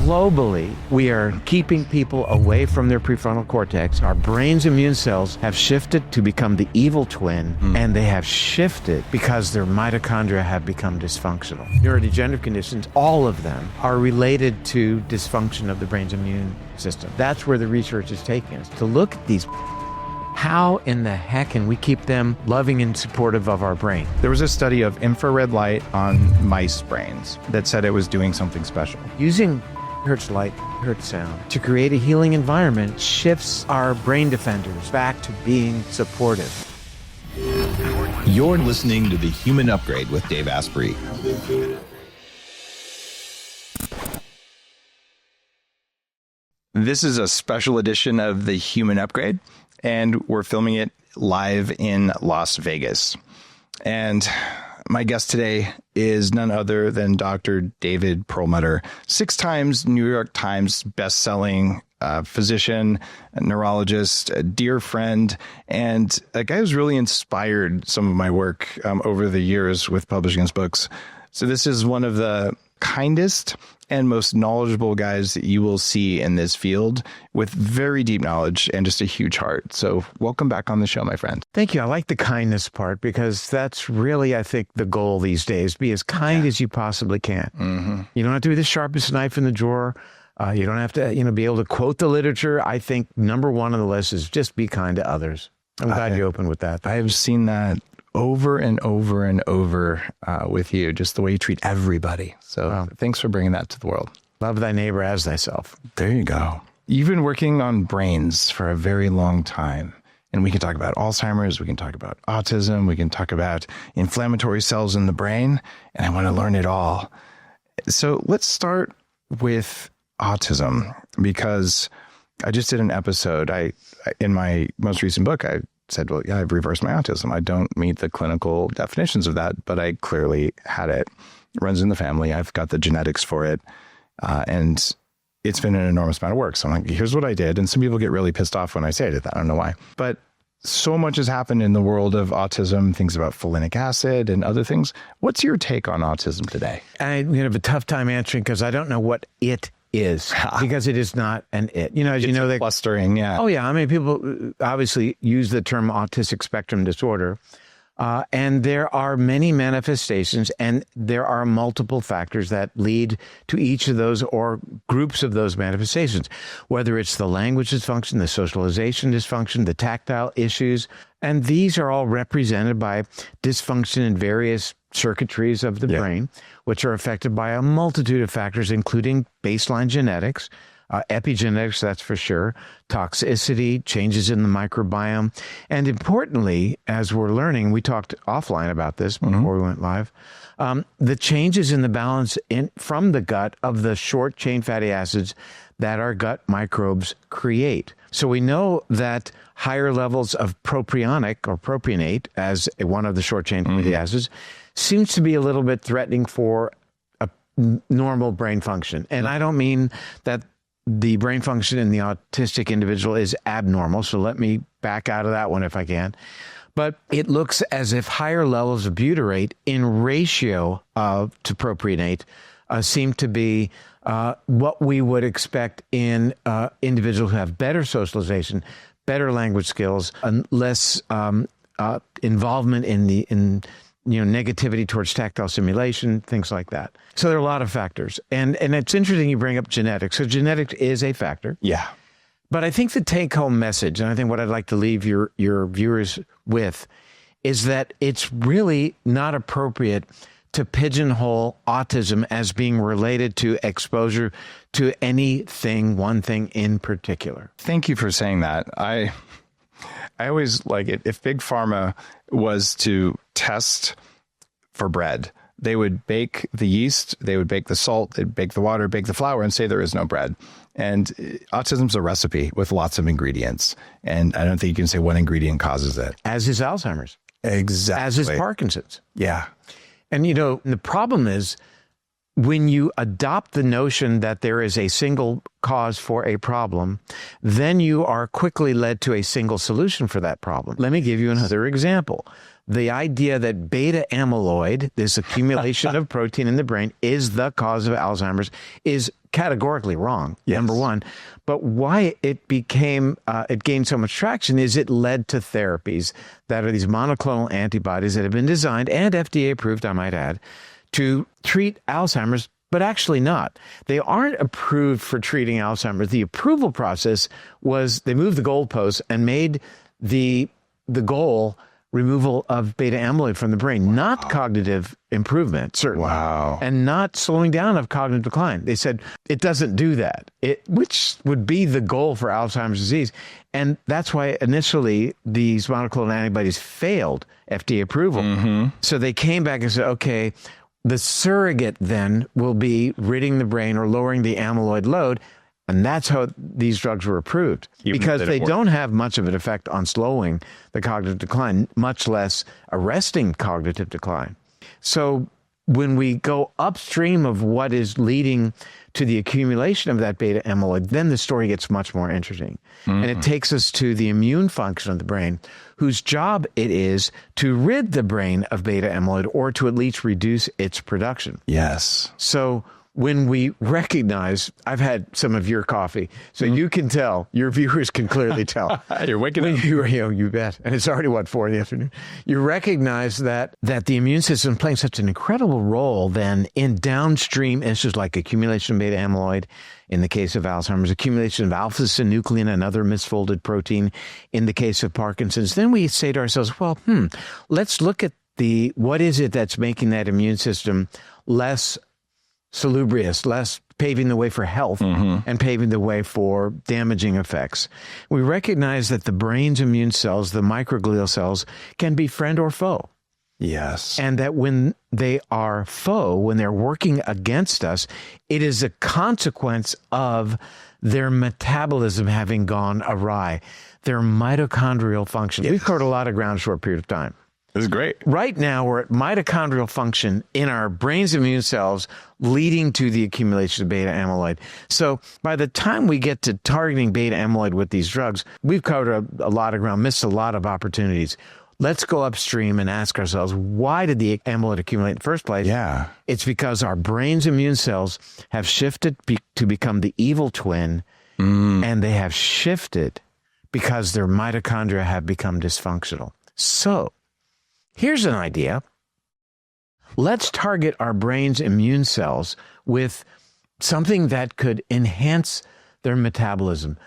globally, we are keeping people away from their prefrontal cortex. Our brain's immune cells have shifted to become the evil twin, and they have shifted because their mitochondria have become dysfunctional. Neurodegenerative conditions, all of them, are related to dysfunction of the brain's immune system. That's where the research is taking us, to look at these. How in the heck can we keep them loving and supportive of our brain? There was a study of infrared light on mice brains that said it was doing something special. Using hertz light, hertz sound to create a healing environment shifts our brain defenders back to being supportive. You're listening to The Human Upgrade with Dave Asprey. This is a special edition of The Human Upgrade, and we're filming it live in Las Vegas. And my guest today is none other than Dr. David Perlmutter, 6 times New York Times bestselling physician, a neurologist, a dear friend, and a guy who's really inspired some of my work over the years with publishing his books. So this is one of the kindest and most knowledgeable guys that you will see in this field, with very deep knowledge and just a huge heart. So welcome back on the show, my friend. Thank you. I like the kindness part because that's really, I think, the goal these days. Be as kind as you possibly can. Mm-hmm. You don't have to be the sharpest knife in the drawer. You don't have to, be able to quote the literature. I think number one on the list is just be kind to others. I'm glad you opened with that. I've seen that over and over and over with you, just the way you treat everybody. So thanks for bringing that to the world. Love thy neighbor as thyself. There you go. You've been working on brains for a very long time. And we can talk about Alzheimer's, we can talk about autism, we can talk about inflammatory cells in the brain, and I want to learn it all. So let's start with autism, because I just did an episode. In my most recent book, I said, well, yeah, I've reversed my autism. I don't meet the clinical definitions of that, but I clearly had it. It runs in the family. I've got the genetics for it. And it's been an enormous amount of work. So I'm like, here's what I did. And some people get really pissed off when I say it. I don't know why. But so much has happened in the world of autism, things about folinic acid and other things. What's your take on autism today? I'm going to have a tough time answering because I don't know what it is, because it is not an it. As you know, they clustering, yeah. Oh, yeah. I mean, people obviously use the term autistic spectrum disorder, and there are many manifestations, and there are multiple factors that lead to each of those or groups of those manifestations, whether it's the language dysfunction, the socialization dysfunction, the tactile issues, and these are all represented by dysfunction in various circuitries of the brain, which are affected by a multitude of factors, including baseline genetics, epigenetics, that's for sure, toxicity, changes in the microbiome, and importantly, as we're learning, we talked offline about this before we went live, the changes in the balance from the gut of the short-chain fatty acids that our gut microbes create. So we know that higher levels of propionic or propionate, as one of the short-chain fatty acids, seems to be a little bit threatening for a normal brain function. And I don't mean that the brain function in the autistic individual is abnormal, so let me back out of that one if I can. But it looks as if higher levels of butyrate in ratio to propionate seem to be what we would expect in individuals who have better socialization, better language skills, and less involvement in negativity towards tactile stimulation, things like that. So there are a lot of factors. And it's interesting you bring up genetics. So genetics is a factor. Yeah. But I think the take-home message, and I think what I'd like to leave your viewers with, is that it's really not appropriate to pigeonhole autism as being related to exposure to anything, one thing in particular. Thank you for saying that. I always like it. If Big Pharma was to test for bread, they would bake the yeast, they would bake the salt, they'd bake the water, bake the flour, and say there is no bread. And autism's a recipe with lots of ingredients. And I don't think you can say one ingredient causes it. As is Alzheimer's. Exactly. As is Parkinson's. Yeah. And, the problem is when you adopt the notion that there is a single cause for a problem, then you are quickly led to a single solution for that problem. Let me give you another example. The idea that beta amyloid, this accumulation of protein in the brain, is the cause of Alzheimer's is categorically wrong, Yes. number one. But why it became, it gained so much traction is it led to therapies that are these monoclonal antibodies that have been designed and FDA approved, I might add, to treat Alzheimer's, but actually not. They aren't approved for treating Alzheimer's. The approval process was they moved the goalposts and made the goal removal of beta amyloid from the brain, not cognitive improvement, certainly. Wow. And not slowing down of cognitive decline. They said it doesn't do that, which would be the goal for Alzheimer's disease. And that's why initially these monoclonal antibodies failed FDA approval. So they came back and said, okay, the surrogate then will be ridding the brain or lowering the amyloid load. And that's how these drugs were approved, because they don't have much of an effect on slowing the cognitive decline, much less arresting cognitive decline. So when we go upstream of what is leading to the accumulation of that beta amyloid, then the story gets much more interesting. And it takes us to the immune function of the brain, whose job it is to rid the brain of beta amyloid or to at least reduce its production. Yes. So when we recognize, I've had some of your coffee, so you can tell, your viewers can clearly tell. You're waking up. You bet. And it's already, 4 in the afternoon. You recognize that the immune system is playing such an incredible role then in downstream issues like accumulation of beta amyloid, in the case of Alzheimer's, accumulation of alpha-synuclein, another misfolded protein, in the case of Parkinson's. Then we say to ourselves, well, let's look at what is it that's making that immune system less salubrious, less paving the way for health and paving the way for damaging effects. We recognize that the brain's immune cells, the microglial cells, can be friend or foe. Yes. And that when they are foe, when they're working against us, it is a consequence of their metabolism having gone awry, their mitochondrial function. We've covered a lot of ground in a short period of time. This is great. Right now, we're at mitochondrial function in our brain's immune cells, leading to the accumulation of beta amyloid. So by the time we get to targeting beta amyloid with these drugs, we've covered a lot of ground, missed a lot of opportunities. Let's go upstream and ask ourselves, why did the amyloid accumulate in the first place? Yeah. It's because our brain's immune cells have shifted to become the evil twin, and they have shifted because their mitochondria have become dysfunctional. So here's an idea. Let's target our brain's immune cells with something that could enhance their metabolism.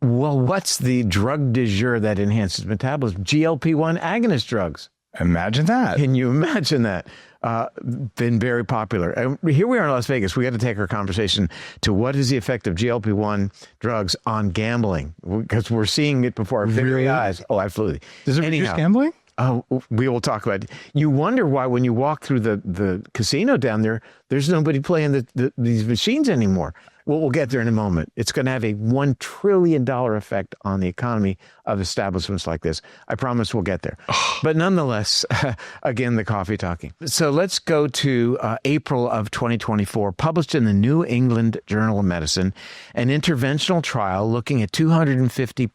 Well, what's the drug du jour that enhances metabolism? GLP-1 agonist drugs. Imagine that. Can you imagine that? Been very popular. Here we are in Las Vegas. We got to take our conversation to what is the effect of GLP-1 drugs on gambling, because we're seeing it before our very eyes. Oh, absolutely. Does it reduce gambling? Oh, we will talk about it. You wonder why when you walk through the casino down there, there's nobody playing these machines anymore. Well, we'll get there in a moment. It's going to have a $1 trillion effect on the economy of establishments like this. I promise we'll get there. But nonetheless, again, the coffee talking. So let's go to April of 2024, published in the New England Journal of Medicine, an interventional trial looking at 250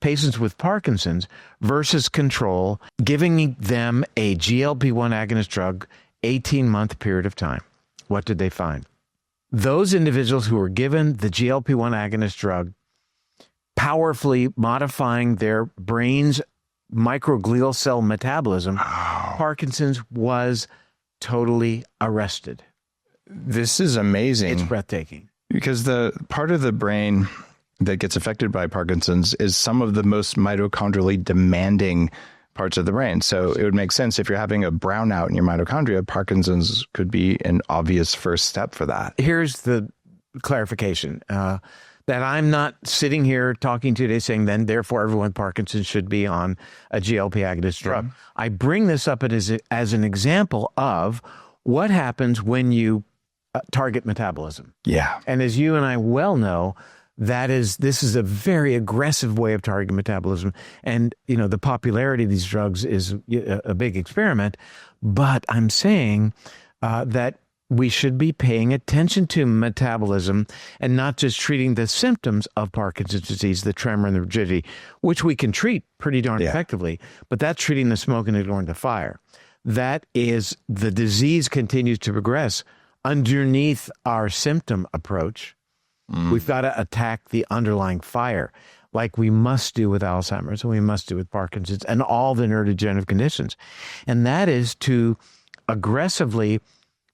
patients with Parkinson's versus control, giving them a GLP-1 agonist drug, 18-month period of time. What did they find? Those individuals who were given the GLP-1 agonist drug, powerfully modifying their brain's microglial cell metabolism, Parkinson's was totally arrested. This is amazing. It's breathtaking. Because the part of the brain that gets affected by Parkinson's is some of the most mitochondrially demanding parts of the brain. So it would make sense if you're having a brownout in your mitochondria, Parkinson's could be an obvious first step for that. Here's the clarification, that I'm not sitting here talking today saying then therefore everyone with Parkinson's should be on a GLP agonist drug. I bring this up as an example of what happens when you target metabolism. Yeah. And as you and I well know, this is a very aggressive way of targeting metabolism. And, the popularity of these drugs is a big experiment. But I'm saying that we should be paying attention to metabolism and not just treating the symptoms of Parkinson's disease, the tremor and the rigidity, which we can treat pretty darn effectively. But that's treating the smoke and ignoring the fire. That is, the disease continues to progress. underneath our symptom approach, we've got to attack the underlying fire, like we must do with Alzheimer's and we must do with Parkinson's and all the neurodegenerative conditions. And that is to aggressively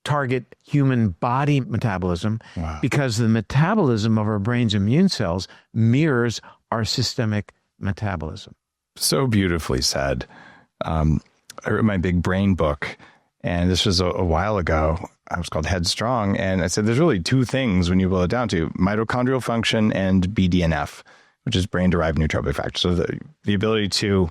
target human body metabolism, because the metabolism of our brain's immune cells mirrors our systemic metabolism. So beautifully said. I wrote my big brain book, and this was a while ago. It was called Headstrong. And I said, there's really two things when you boil it down to: mitochondrial function and BDNF, which is brain-derived neurotrophic factor. So the ability to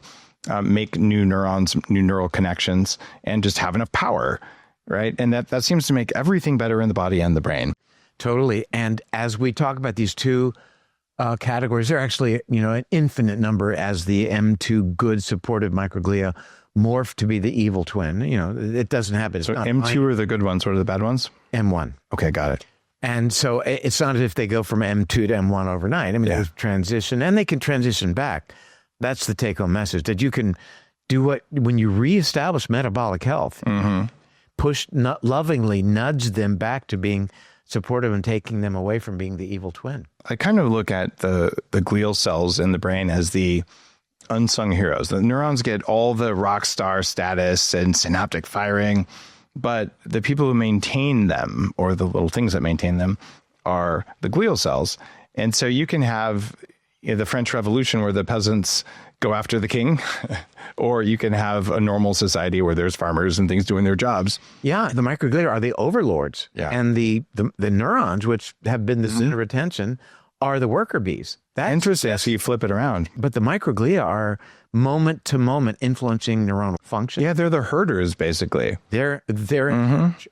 make new neurons, new neural connections, and just have enough power, right? And that seems to make everything better in the body and the brain. Totally. And as we talk about these two categories, they're actually, an infinite number, as the M2 good supportive microglia morph to be the evil twin. It doesn't happen. It's so not M2 are the good ones. What are the bad ones? M1. Okay, got it. And so it's not as if they go from M2 to M1 overnight. I mean, they transition, and they can transition back. That's the take-home message, that you can do when you reestablish metabolic health, lovingly nudge them back to being supportive and taking them away from being the evil twin. I kind of look at the glial cells in the brain as the unsung heroes. The neurons get all the rock star status and synaptic firing, but the people who maintain them, or the little things that maintain them, are the glial cells. And so you can have the French Revolution where the peasants go after the king, or you can have a normal society where there's farmers and things doing their jobs. Yeah, the microglia are the overlords, and the neurons, which have been the center of attention, are the worker bees. That's interesting. So you flip it around. But the microglia are moment to moment influencing neuronal function. Yeah, they're the herders, basically. They're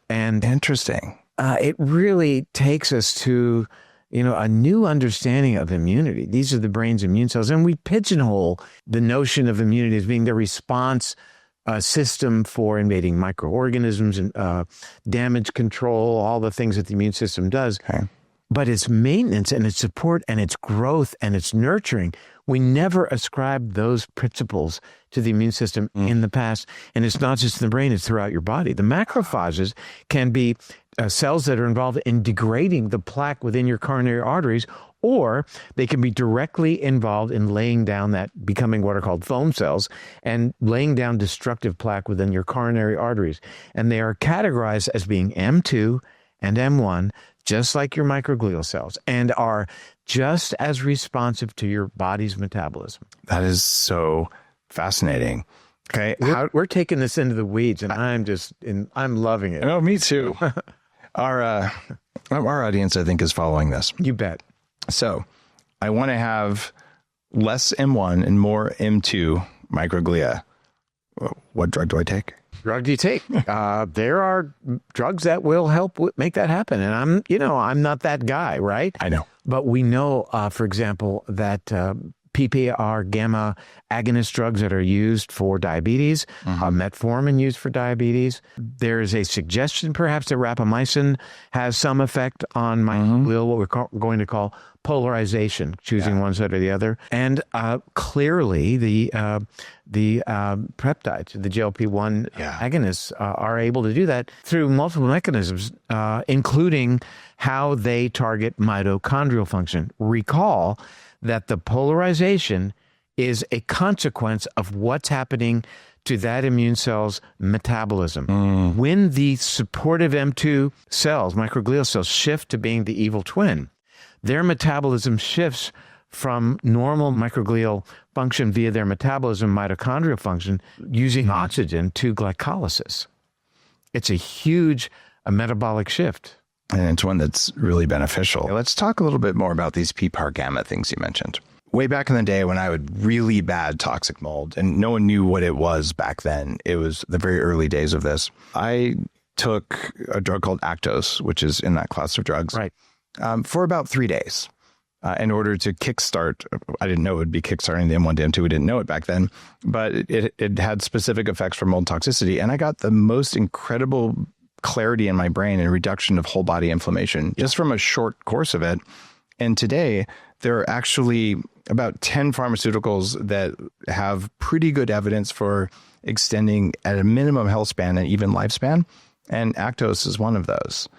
and interesting. It really takes us to a new understanding of immunity. These are the brain's immune cells, and we pigeonhole the notion of immunity as being the response system for invading microorganisms and damage control, all the things that the immune system does. Okay. But its maintenance and its support and its growth and its nurturing, we never ascribed those principles to the immune system in the past. And it's not just in the brain, it's throughout your body. The macrophages can be cells that are involved in degrading the plaque within your coronary arteries, or they can be directly involved in laying down becoming what are called foam cells, and laying down destructive plaque within your coronary arteries. And they are categorized as being M2 and M1, just like your microglial cells, and are just as responsive to your body's metabolism. That is so fascinating. Okay. We're taking this into the weeds, and I'm loving it. Oh, me too. Our audience, I think, is following this. You bet. So I want to have less M1 and more M2 microglia. What drug do I take? Drug do you take? There are drugs that will help make that happen. And I'm not that guy, right? I know. But we know, for example, that PPAR gamma agonist drugs that are used for diabetes, metformin used for diabetes. There is a suggestion perhaps that rapamycin has some effect on microglial, what we're going to call polarization, choosing one side or the other. And clearly the peptides, the GLP-1 agonists are able to do that through multiple mechanisms, including how they target mitochondrial function. Recall that the polarization is a consequence of what's happening to that immune cell's metabolism. When the supportive M2 cells, microglial cells, shift to being the evil twin, their metabolism shifts from normal microglial function via their metabolism, mitochondrial function, using oxygen, to glycolysis. It's a huge metabolic shift. And it's one that's really beneficial. Let's talk a little bit more about these PPAR gamma things you mentioned. Way back in the day when I had really bad toxic mold, and no one knew what it was back then, it was the very early days of this, I took a drug called Actos, which is in that class of drugs, for about 3 days. In order to kickstart, I didn't know it would be kickstarting the M1 to M2. We didn't know it back then, but it had specific effects for mold toxicity. And I got the most incredible clarity in my brain and reduction of whole body inflammation just from a short course of it. And today, there are actually about 10 pharmaceuticals that have pretty good evidence for extending at a minimum health span and even lifespan. And Actos is one of those.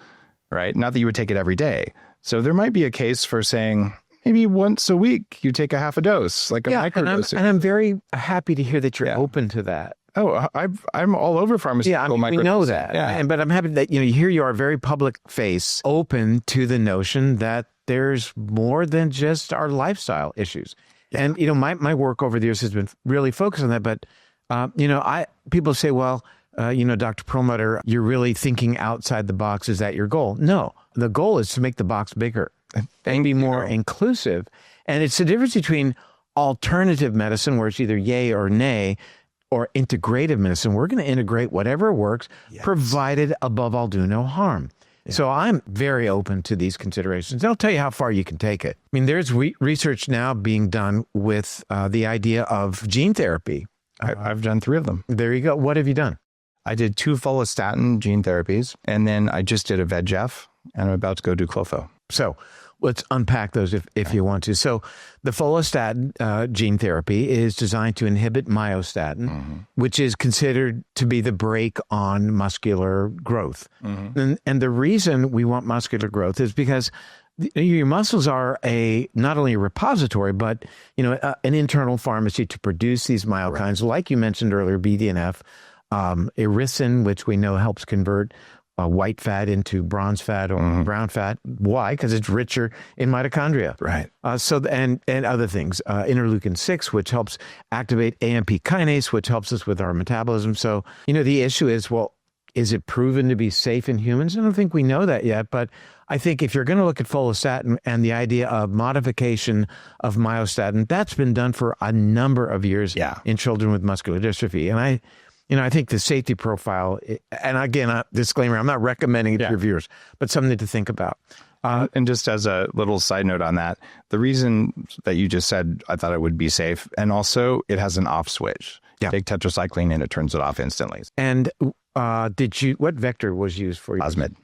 right? Not that you would take it every day. So there might be a case for saying maybe once a week you take a half a dose, like a microdosing. And I'm very happy to hear that you're open to that. Oh, I'm all over pharmaceutical microdosing. We know that. Yeah. But I'm happy that, here you are, very public face, open to the notion that there's more than just our lifestyle issues. Yeah. And, my work over the years has been really focused on that. But, people say, well, Dr. Perlmutter, you're really thinking outside the box. Is that your goal? No, the goal is to make the box bigger and be more inclusive. And it's the difference between alternative medicine, where it's either yay or nay, or integrative medicine. We're going to integrate whatever works, provided above all do no harm. Yeah. So I'm very open to these considerations. I'll tell you how far you can take it. I mean, there's research now being done with the idea of gene therapy. I've done 3 of them. There you go. What have you done? I did 2 follistatin gene therapies, and then I just did a VEGF, and I'm about to go do Clofo. So let's unpack those if you want to. So the follistatin gene therapy is designed to inhibit myostatin, which is considered to be the brake on muscular growth. And the reason we want muscular growth is because your muscles are not only a repository, but an internal pharmacy to produce these myokines, like you mentioned earlier, BDNF, erythrin, which we know helps convert white fat into bronze fat or brown fat. Why? Because it's richer in mitochondria. Right. And other things, interleukin 6, which helps activate AMP kinase, which helps us with our metabolism. So, the issue is, well, is it proven to be safe in humans? I don't think we know that yet, but I think if you're going to look at follistatin and the idea of modification of myostatin, that's been done for a number of years in children with muscular dystrophy. And I think the safety profile, and again, a disclaimer, I'm not recommending it to your viewers, but something to think about. And just as a little side note on that, the reason that you just said, I thought it would be safe, and also it has an off switch. Yeah. Take tetracycline and it turns it off instantly. And what vector was used for you? Plasmid.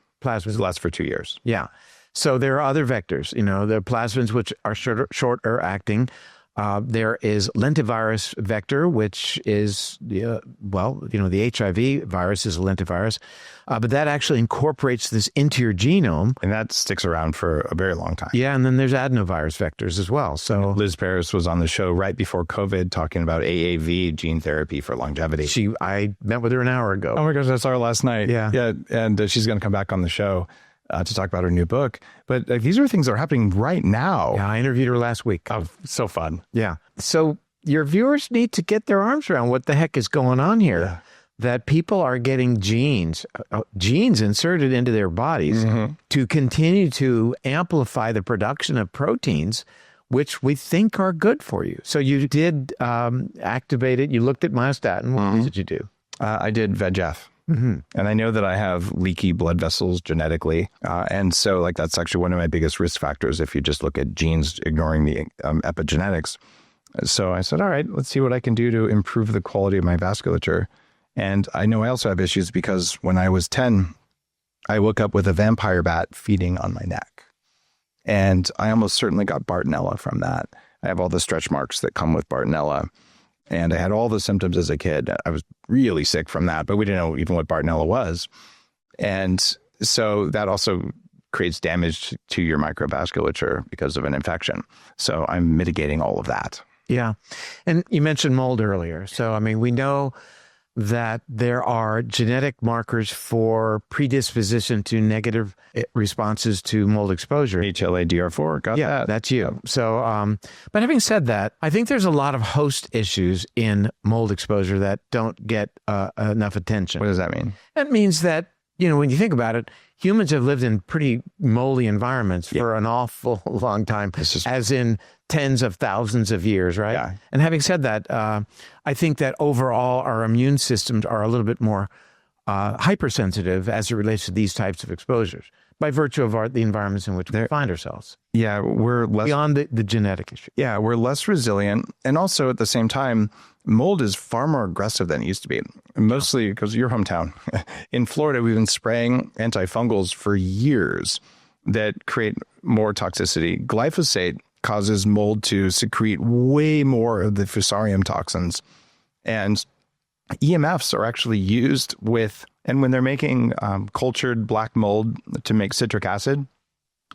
It lasts for 2 years. Yeah. So there are other vectors, the plasmids, which are shorter acting. There is lentivirus vector, which is, the HIV virus is a lentivirus, but that actually incorporates this into your genome. And that sticks around for a very long time. Yeah, and then there's adenovirus vectors as well. So Liz Paris was on the show right before COVID talking about AAV gene therapy for longevity. I met with her an hour ago. Oh my gosh, I saw her last night. Yeah. And she's going to come back on the show to talk about her new book. But these are things that are happening right now. Yeah, I interviewed her last week. Oh, so fun. Yeah. So your viewers need to get their arms around what the heck is going on here. Yeah. That people are getting genes inserted into their bodies to continue to amplify the production of proteins, which we think are good for you. So you did activate it. You looked at myostatin. What did you do? I did VEGF. And I know that I have leaky blood vessels genetically. And so that's actually one of my biggest risk factors if you just look at genes ignoring the epigenetics. So I said, all right, let's see what I can do to improve the quality of my vasculature. And I know I also have issues because when I was 10, I woke up with a vampire bat feeding on my neck. And I almost certainly got Bartonella from that. I have all the stretch marks that come with Bartonella. And I had all the symptoms as a kid. I was really sick from that, but we didn't know even what Bartonella was. And so that also creates damage to your microvasculature because of an infection. So I'm mitigating all of that. Yeah. And you mentioned mold earlier. So, we know that there are genetic markers for predisposition to negative responses to mold exposure. HLA-DR4, got that. Yeah, that's you. Yep. So, but having said that, I think there's a lot of host issues in mold exposure that don't get enough attention. What does that mean? That means that, when you think about it, humans have lived in pretty moldy environments for an awful long time, as in tens of thousands of years, right? Yeah. And having said that, I think that overall our immune systems are a little bit more hypersensitive as it relates to these types of exposures by virtue of the environments in which we find ourselves. Yeah, we're less... Beyond the genetic issue. Yeah, we're less resilient. And also at the same time, mold is far more aggressive than it used to be. Mostly because your hometown. In Florida, we've been spraying antifungals for years that create more toxicity. Glyphosate causes mold to secrete way more of the fusarium toxins. And EMFs are actually used with, and when they're making cultured black mold to make citric acid,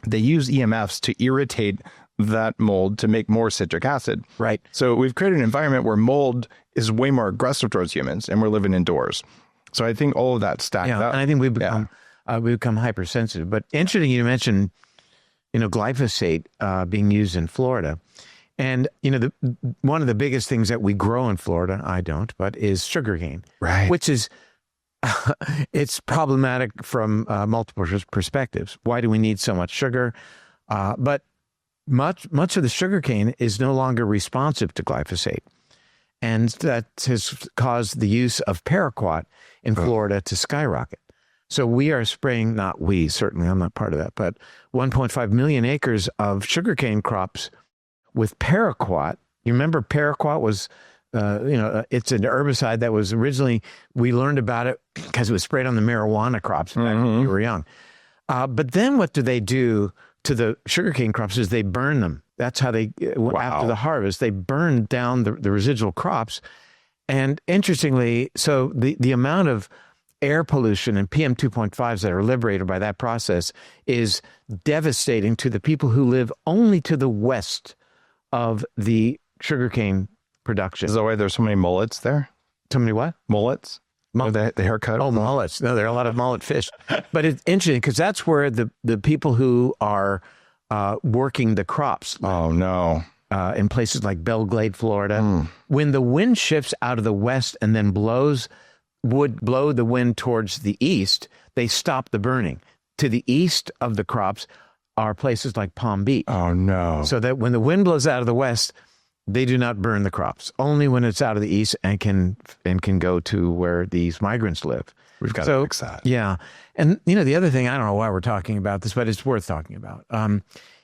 they use EMFs to irritate that mold to make more citric acid. Right. So we've created an environment where mold is way more aggressive towards humans, and we're living indoors. So I think all of that stacked up. And I think we become hypersensitive. But interesting, you mentioned, glyphosate being used in Florida. And, one of the biggest things that we grow in Florida, I don't, but is sugarcane. Right. Which is, it's problematic from multiple perspectives. Why do we need so much sugar? But much of the sugarcane is no longer responsive to glyphosate. And that has caused the use of paraquat in Florida to skyrocket. So we are spraying, not we, certainly I'm not part of that, but 1.5 million acres of sugarcane crops with paraquat. You remember paraquat was, it's an herbicide that was originally, we learned about it because it was sprayed on the marijuana crops back when we were young. But then what do they do to the sugarcane crops is they burn them. That's how they, after the harvest, they burn down the residual crops. And interestingly, so the amount of air pollution and PM 2.5s that are liberated by that process is devastating to the people who live only to the west of the sugarcane production. Is that why there's so many mullets there? So many what? Mullets? The haircut? Oh, mullets. No, there are a lot of mullet fish. But it's interesting because that's where the people who are working the crops live. Oh, no. In places like Belglade, Florida. When the wind shifts out of the west and then would blow the wind towards the east, they stop the burning. To the east of the crops are places like Palm Beach. Oh, no. So that when the wind blows out of the west, they do not burn the crops. Only when it's out of the east and can go to where these migrants live. We've got to fix that. Yeah. And, the other thing, I don't know why we're talking about this, but it's worth talking about,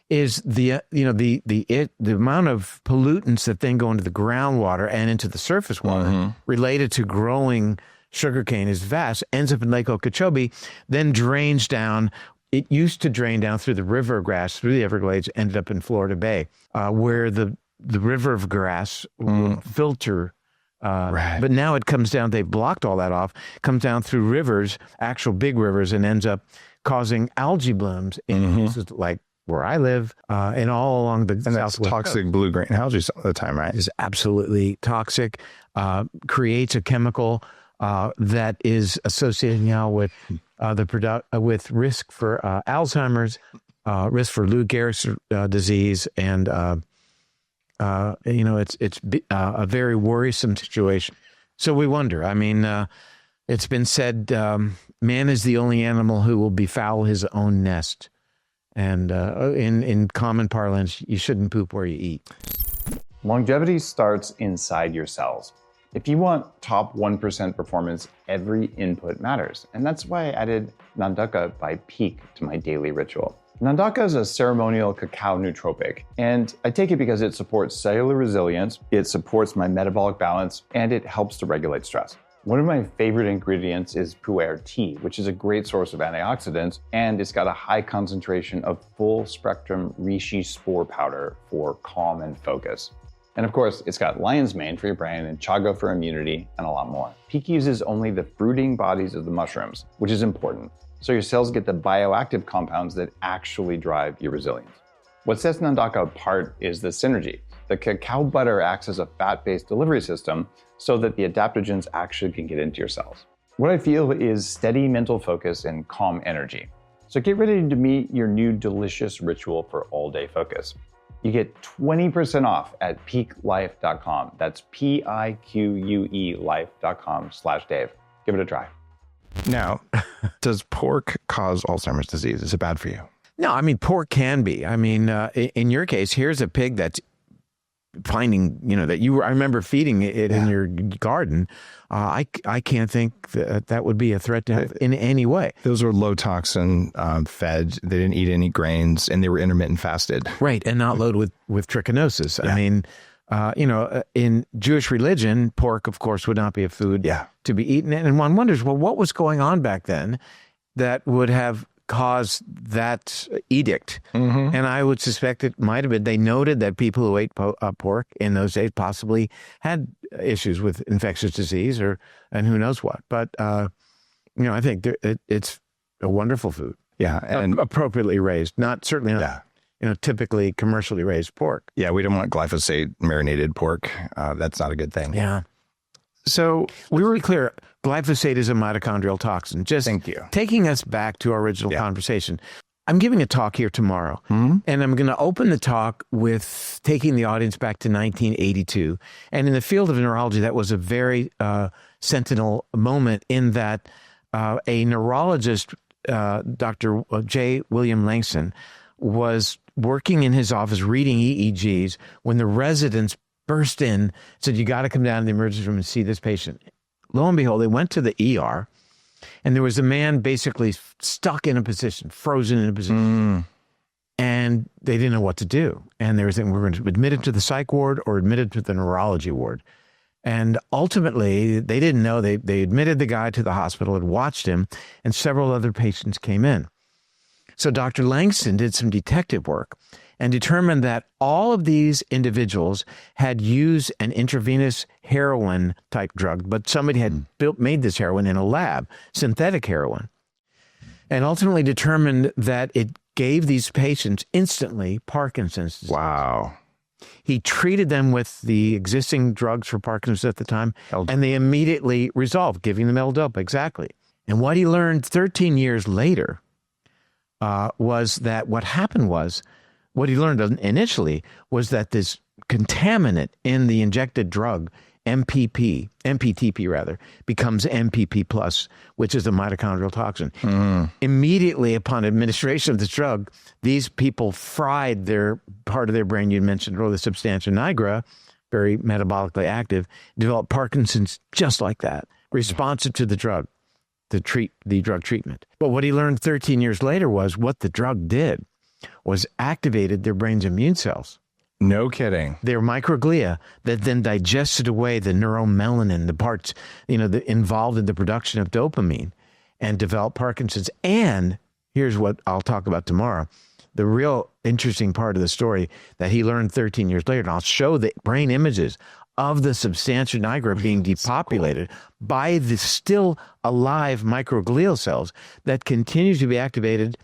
is the amount of pollutants that then go into the groundwater and into the surface water related to growing sugarcane is vast, ends up in Lake Okeechobee, then drains down. It used to drain down through the river of grass, through the Everglades, ended up in Florida Bay, where the river of grass will filter. But now it comes down, they've blocked all that off, comes down through rivers, actual big rivers, and ends up causing algae blooms in places like where I live and all along the southwest coast. Toxic blue-green algae all the time, right? Is absolutely toxic, creates a chemical that is associated now with with risk for Alzheimer's, risk for Lou Gehrig's disease, and it's a very worrisome situation. So we wonder. I mean, it's been said, man is the only animal who will befoul his own nest, and in common parlance, you shouldn't poop where you eat. Longevity starts inside your cells. If you want top 1% performance, every input matters. And that's why I added Nanduka by Peak to my daily ritual. Nanduka is a ceremonial cacao nootropic, and I take it because it supports cellular resilience, it supports my metabolic balance, and it helps to regulate stress. One of my favorite ingredients is pu'er tea, which is a great source of antioxidants, and it's got a high concentration of full-spectrum reishi spore powder for calm and focus. And of course, it's got lion's mane for your brain and chaga for immunity and a lot more. Peak uses only the fruiting bodies of the mushrooms, which is important. So your cells get the bioactive compounds that actually drive your resilience. What sets Nanduka apart is the synergy. The cacao butter acts as a fat-based delivery system so that the adaptogens actually can get into your cells. What I feel is steady mental focus and calm energy. So get ready to meet your new delicious ritual for all-day focus. You get 20% off at peaklife.com. That's PIQUE life.com/Dave. Give it a try. Now, does pork cause Alzheimer's disease? Is it bad for you? No, I mean, pork can be. I mean, in your case, here's a pig that's finding, I remember feeding it in your garden. I can't think that would be a threat to health in any way. Those were low toxin fed. They didn't eat any grains, and they were intermittent fasted. Right, and not loaded with trichinosis. Yeah. I mean, in Jewish religion, pork, of course, would not be a food to be eaten. And one wonders, well, what was going on back then that would have caused that edict. And I would suspect it might have been. They noted that people who ate pork in those days possibly had issues with infectious disease and who knows what. But, I think it's a wonderful food. Yeah. And appropriately raised, certainly not, typically commercially raised pork. Yeah, we don't want glyphosate marinated pork. That's not a good thing. Yeah. So we were clear. Glyphosate is a mitochondrial toxin. Just thank you. Taking us back to our original conversation. I'm giving a talk here tomorrow, and I'm going to open the talk with taking the audience back to 1982. And in the field of neurology, that was a very sentinel moment in that a neurologist, Dr. J. William Langston, was working in his office reading EEGs when the residents burst in, said, you got to come down to the emergency room and see this patient. Lo and behold, they went to the ER, and there was a man basically stuck in a position, frozen in a position, and they didn't know what to do. And they were thinking, we're going to admit him to the psych ward or admit him to the neurology ward. And ultimately, they didn't know. They admitted the guy to the hospital and watched him, and several other patients came in. So Dr. Langston did some detective work and determined that all of these individuals had used an intravenous heroin type drug, but somebody had made this heroin in a lab, synthetic heroin, and ultimately determined that it gave these patients instantly Parkinson's disease. Wow. He treated them with the existing drugs for Parkinson's at the time, and they immediately resolved, giving them L-dopa, exactly. And what he learned 13 years later was that what happened was, what he learned initially was that this contaminant in the injected drug, MPTP rather, becomes MPP plus, which is a mitochondrial toxin. Immediately upon administration of this drug, these people fried their part of their brain you mentioned, or the substantia nigra, very metabolically active, developed Parkinson's just like that, responsive to the drug, the drug treatment. But what he learned 13 years later was what the drug did was activated their brain's immune cells. No kidding. Their microglia that then digested away the neuromelanin, the parts, involved in the production of dopamine, and developed Parkinson's. And here's what I'll talk about tomorrow. The real interesting part of the story that he learned 13 years later, and I'll show the brain images of the substantia nigra being depopulated by the still alive microglial cells that continue to be activated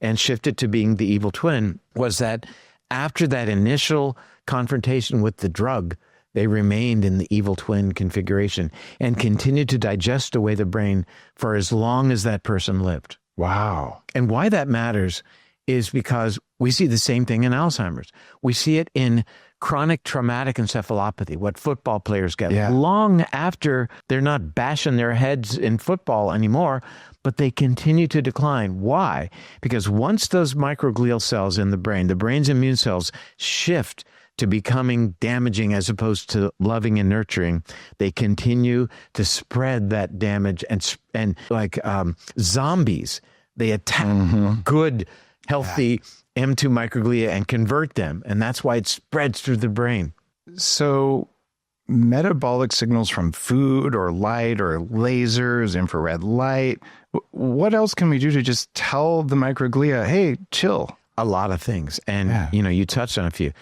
and shifted to being the evil twin, was that after that initial confrontation with the drug, they remained in the evil twin configuration and continued to digest away the brain for as long as that person lived. Wow. And why that matters is because we see the same thing in Alzheimer's. We see it in chronic traumatic encephalopathy, what football players get long after they're not bashing their heads in football anymore, but they continue to decline. Why? Because once those microglial cells in the brain's immune cells shift to becoming damaging as opposed to loving and nurturing, they continue to spread that damage and like zombies, they attack good, healthy M2 microglia and convert them. And that's why it spreads through the brain. So metabolic signals from food or light or lasers, infrared light, what else can we do to just tell the microglia, hey, chill? A lot of things. And, you touched on a few.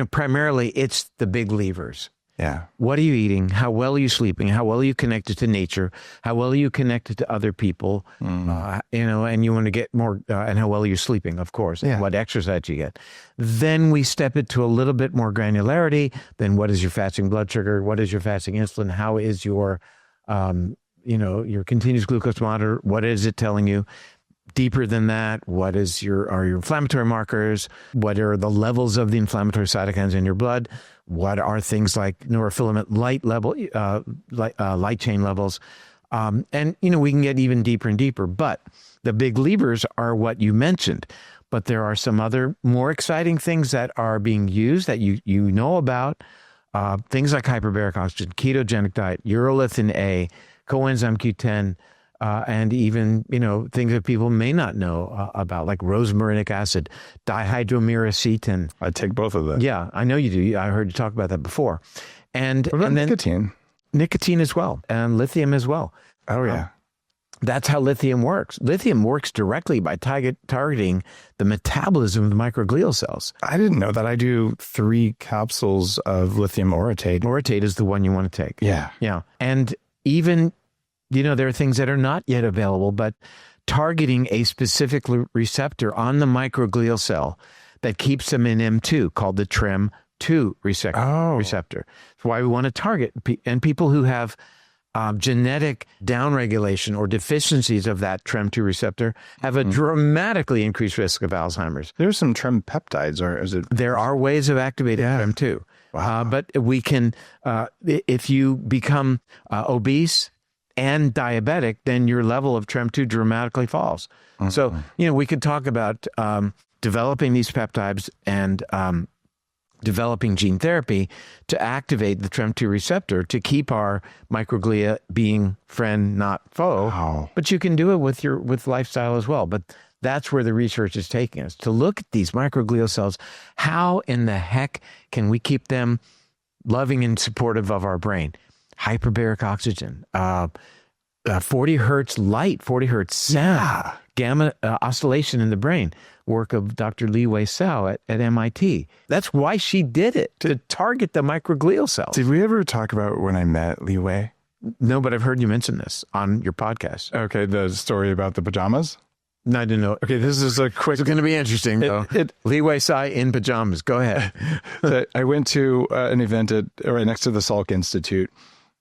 Primarily it's the big levers. Yeah. What are you eating? How well are you sleeping? How well are you connected to nature? How well are you connected to other people? And you want to get more, and how well are you sleeping, of course, and what exercise you get. Then we step it to a little bit more granularity. Then what is your fasting blood sugar? What is your fasting insulin? How is your, your continuous glucose monitor? What is it telling you? Deeper than that, what are your inflammatory markers? What are the levels of the inflammatory cytokines in your blood? What are things like neurofilament light chain levels? And we can get even deeper and deeper. But the big levers are what you mentioned. But there are some other more exciting things that are being used that you know about. Things like hyperbaric oxygen, ketogenic diet, urolithin A, coenzyme Q10. And even, things that people may not know about, like rosmarinic acid, dihydroaminoacetin. I take both of them. Yeah, I know you do. I heard you talk about that before. And what about then nicotine? Nicotine as well, and lithium as well. Oh, yeah. That's how lithium works. Lithium works directly by targeting the metabolism of the microglial cells. I didn't know that. I do 3 capsules of lithium orotate. Orotate is the one you want to take. Yeah. Yeah. And even, there are things that are not yet available, but targeting a specific receptor on the microglial cell that keeps them in M2, called the TREM2 receptor. That's why we want to target. And people who have genetic downregulation or deficiencies of that TREM2 receptor have a dramatically increased risk of Alzheimer's. There's some TREM peptides, or is it? There are ways of activating TREM2. Wow. But we can, if you become obese and diabetic, then your level of TREM2 dramatically falls. So, we could talk about developing these peptides and developing gene therapy to activate the TREM2 receptor to keep our microglia being friend, not foe. Wow. But you can do it with lifestyle as well. But that's where the research is taking us, to look at these microglial cells. How in the heck can we keep them loving and supportive of our brain? Hyperbaric oxygen, 40 hertz light, 40 hertz sound, gamma oscillation in the brain. Work of Dr. Li Wei Cao at MIT. That's why she did it, to target the microglial cells. Did we ever talk about when I met Li Wei? No, but I've heard you mention this on your podcast. Okay, the story about the pajamas? No, I didn't know. Okay, this is a quick... It's going to be interesting, though. Li Wei Cao in pajamas. Go ahead. So I went to an event right next to the Salk Institute,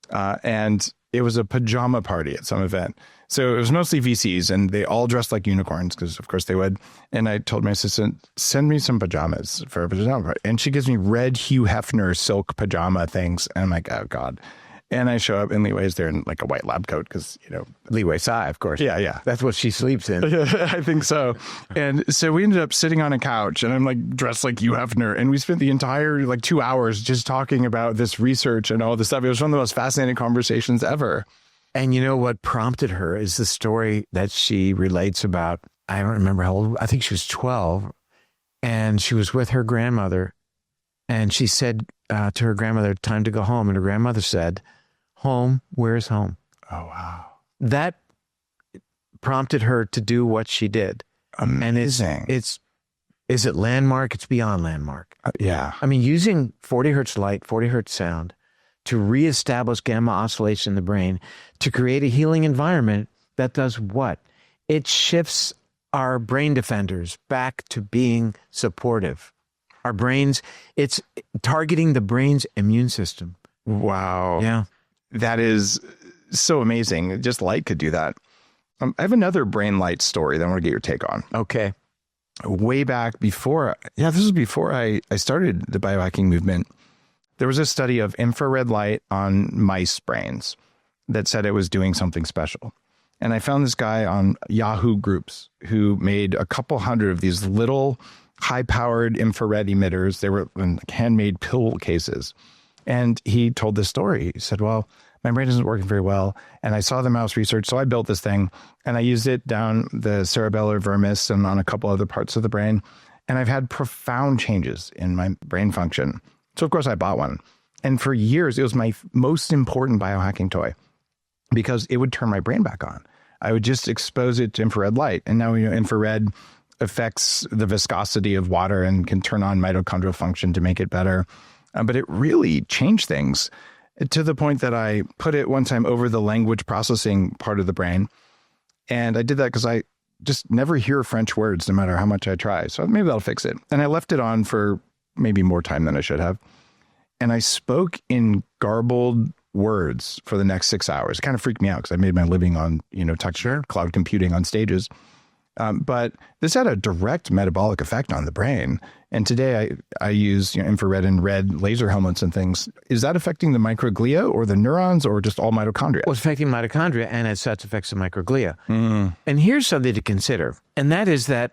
and it was a pajama party at some event. So it was mostly VCs, and they all dressed like unicorns, because of course they would. And I told my assistant, send me some pajamas for a pajama party. And she gives me red Hugh Hefner silk pajama things. And I'm like, oh God. And I show up, and Li Wei's there in like a white lab coat, because, Li Wei Cao, of course. Yeah. That's what she sleeps in. I think so. And so we ended up sitting on a couch, and I'm like dressed like Hugh Hefner. And we spent the entire 2 hours just talking about this research and all this stuff. It was one of the most fascinating conversations ever. And what prompted her is the story that she relates about, I don't remember how old, I think she was 12, and she was with her grandmother, and she said to her grandmother, time to go home. And her grandmother said, home, where's home? Oh, wow. That prompted her to do what she did. Amazing. And is it landmark? It's beyond landmark. Yeah. I mean, using 40 hertz light, 40 hertz sound, to reestablish gamma oscillation in the brain, to create a healing environment that does what? It shifts our brain defenders back to being supportive. Our brains, it's targeting the brain's immune system. Wow. Yeah. That is so amazing. Just light could do that. I have another brain light story that I want to get your take on. Okay. Way back before, this was before I started the biohacking movement. There was a study of infrared light on mice brains that said it was doing something special. And I found this guy on Yahoo Groups who made a couple hundred of these little high-powered infrared emitters. They were in handmade pill cases. And he told this story. He said, well, my brain isn't working very well. And I saw the mouse research, so I built this thing. And I used it down the cerebellar vermis and on a couple other parts of the brain. And I've had profound changes in my brain function. So, of course, I bought one. And for years, it was my most important biohacking toy because it would turn my brain back on. I would just expose it to infrared light. And now, infrared affects the viscosity of water and can turn on mitochondrial function to make it better. But it really changed things to the point that I put it one time over the language processing part of the brain. And I did that because I just never hear French words, no matter how much I try. So maybe that'll fix it. And I left it on for maybe more time than I should have. And I spoke in garbled words for the next 6 hours. It kind of freaked me out because I made my living on, cloud computing on stages. But this had a direct metabolic effect on the brain. And today I use infrared and red laser helmets and things. Is that affecting the microglia or the neurons or just all mitochondria? Well, it's affecting mitochondria, and as such affects the microglia. And here's something to consider, and that is that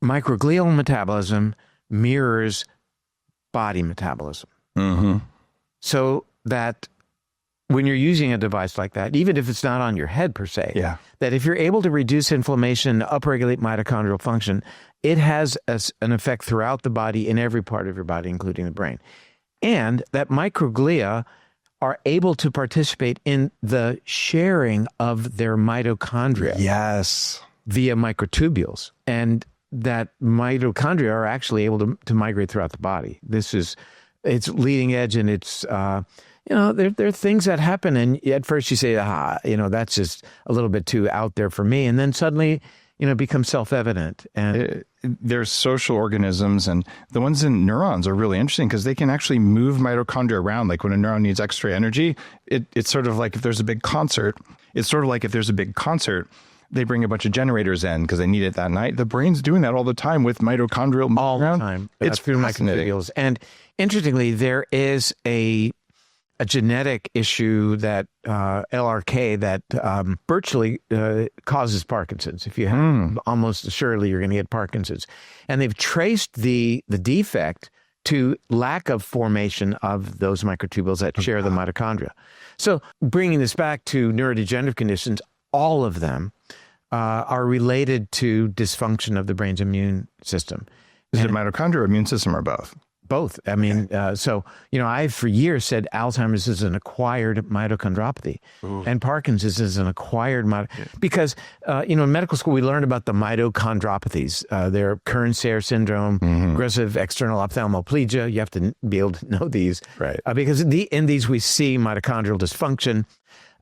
microglial metabolism mirrors body metabolism. So that when you're using a device like that, even if it's not on your head per se, that if you're able to reduce inflammation, upregulate mitochondrial function, it has an effect throughout the body in every part of your body, including the brain. And that microglia are able to participate in the sharing of their mitochondria. Yes. Via microtubules. And that mitochondria are actually able to migrate throughout the body. It's leading edge, and it's, there are things that happen. And at first you say, that's just a little bit too out there for me. And then suddenly, it becomes self-evident. And they're social organisms, and the ones in neurons are really interesting because they can actually move mitochondria around. Like when a neuron needs extra energy, it's sort of like if there's a big concert, they bring a bunch of generators in because they need it that night. The brain's doing that all the time with mitochondrial all the time. It's through fascinating. microtubules. And interestingly, there is a genetic issue that LRK that virtually causes Parkinson's. If you have, almost assuredly you're going to get Parkinson's. And they've traced the defect to lack of formation of those microtubules that share the mitochondria. So bringing this back to neurodegenerative conditions, all of them are related to dysfunction of the brain's immune system. Is it mitochondria or immune system or both? Both. I mean, I've for years said Alzheimer's is an acquired mitochondropathy, and Parkinson's is an acquired because, in medical school we learned about the mitochondropathies. They're Kearns-Sayre syndrome, aggressive external ophthalmoplegia. You have to be able to know these, right? Because in these we see mitochondrial dysfunction,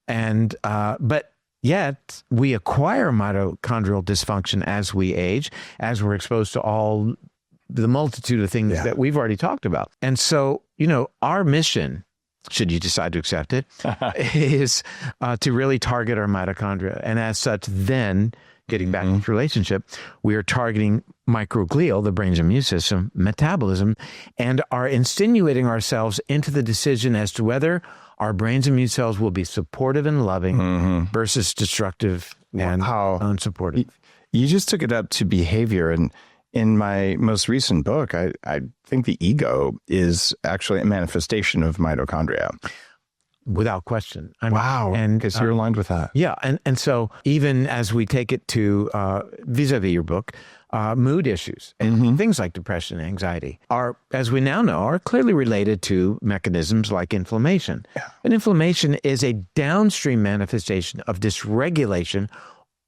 and but yet we acquire mitochondrial dysfunction as we age, as we're exposed to all the multitude of things that we've already talked about. And so, our mission, should you decide to accept it, is to really target our mitochondria. And as such, then, getting back to this relationship, we are targeting microglial, the brain's immune system, metabolism, and are insinuating ourselves into the decision as to whether our brain's immune cells will be supportive and loving versus destructive and unsupportive. You just took it up to behavior, and in my most recent book, I think the ego is actually a manifestation of mitochondria. Without question. Wow. And because you're aligned with that. Yeah. And so even as we take it to vis-a-vis your book, mood issues and things like depression and anxiety are, as we now know, are clearly related to mechanisms like inflammation. Yeah. And inflammation is a downstream manifestation of dysregulation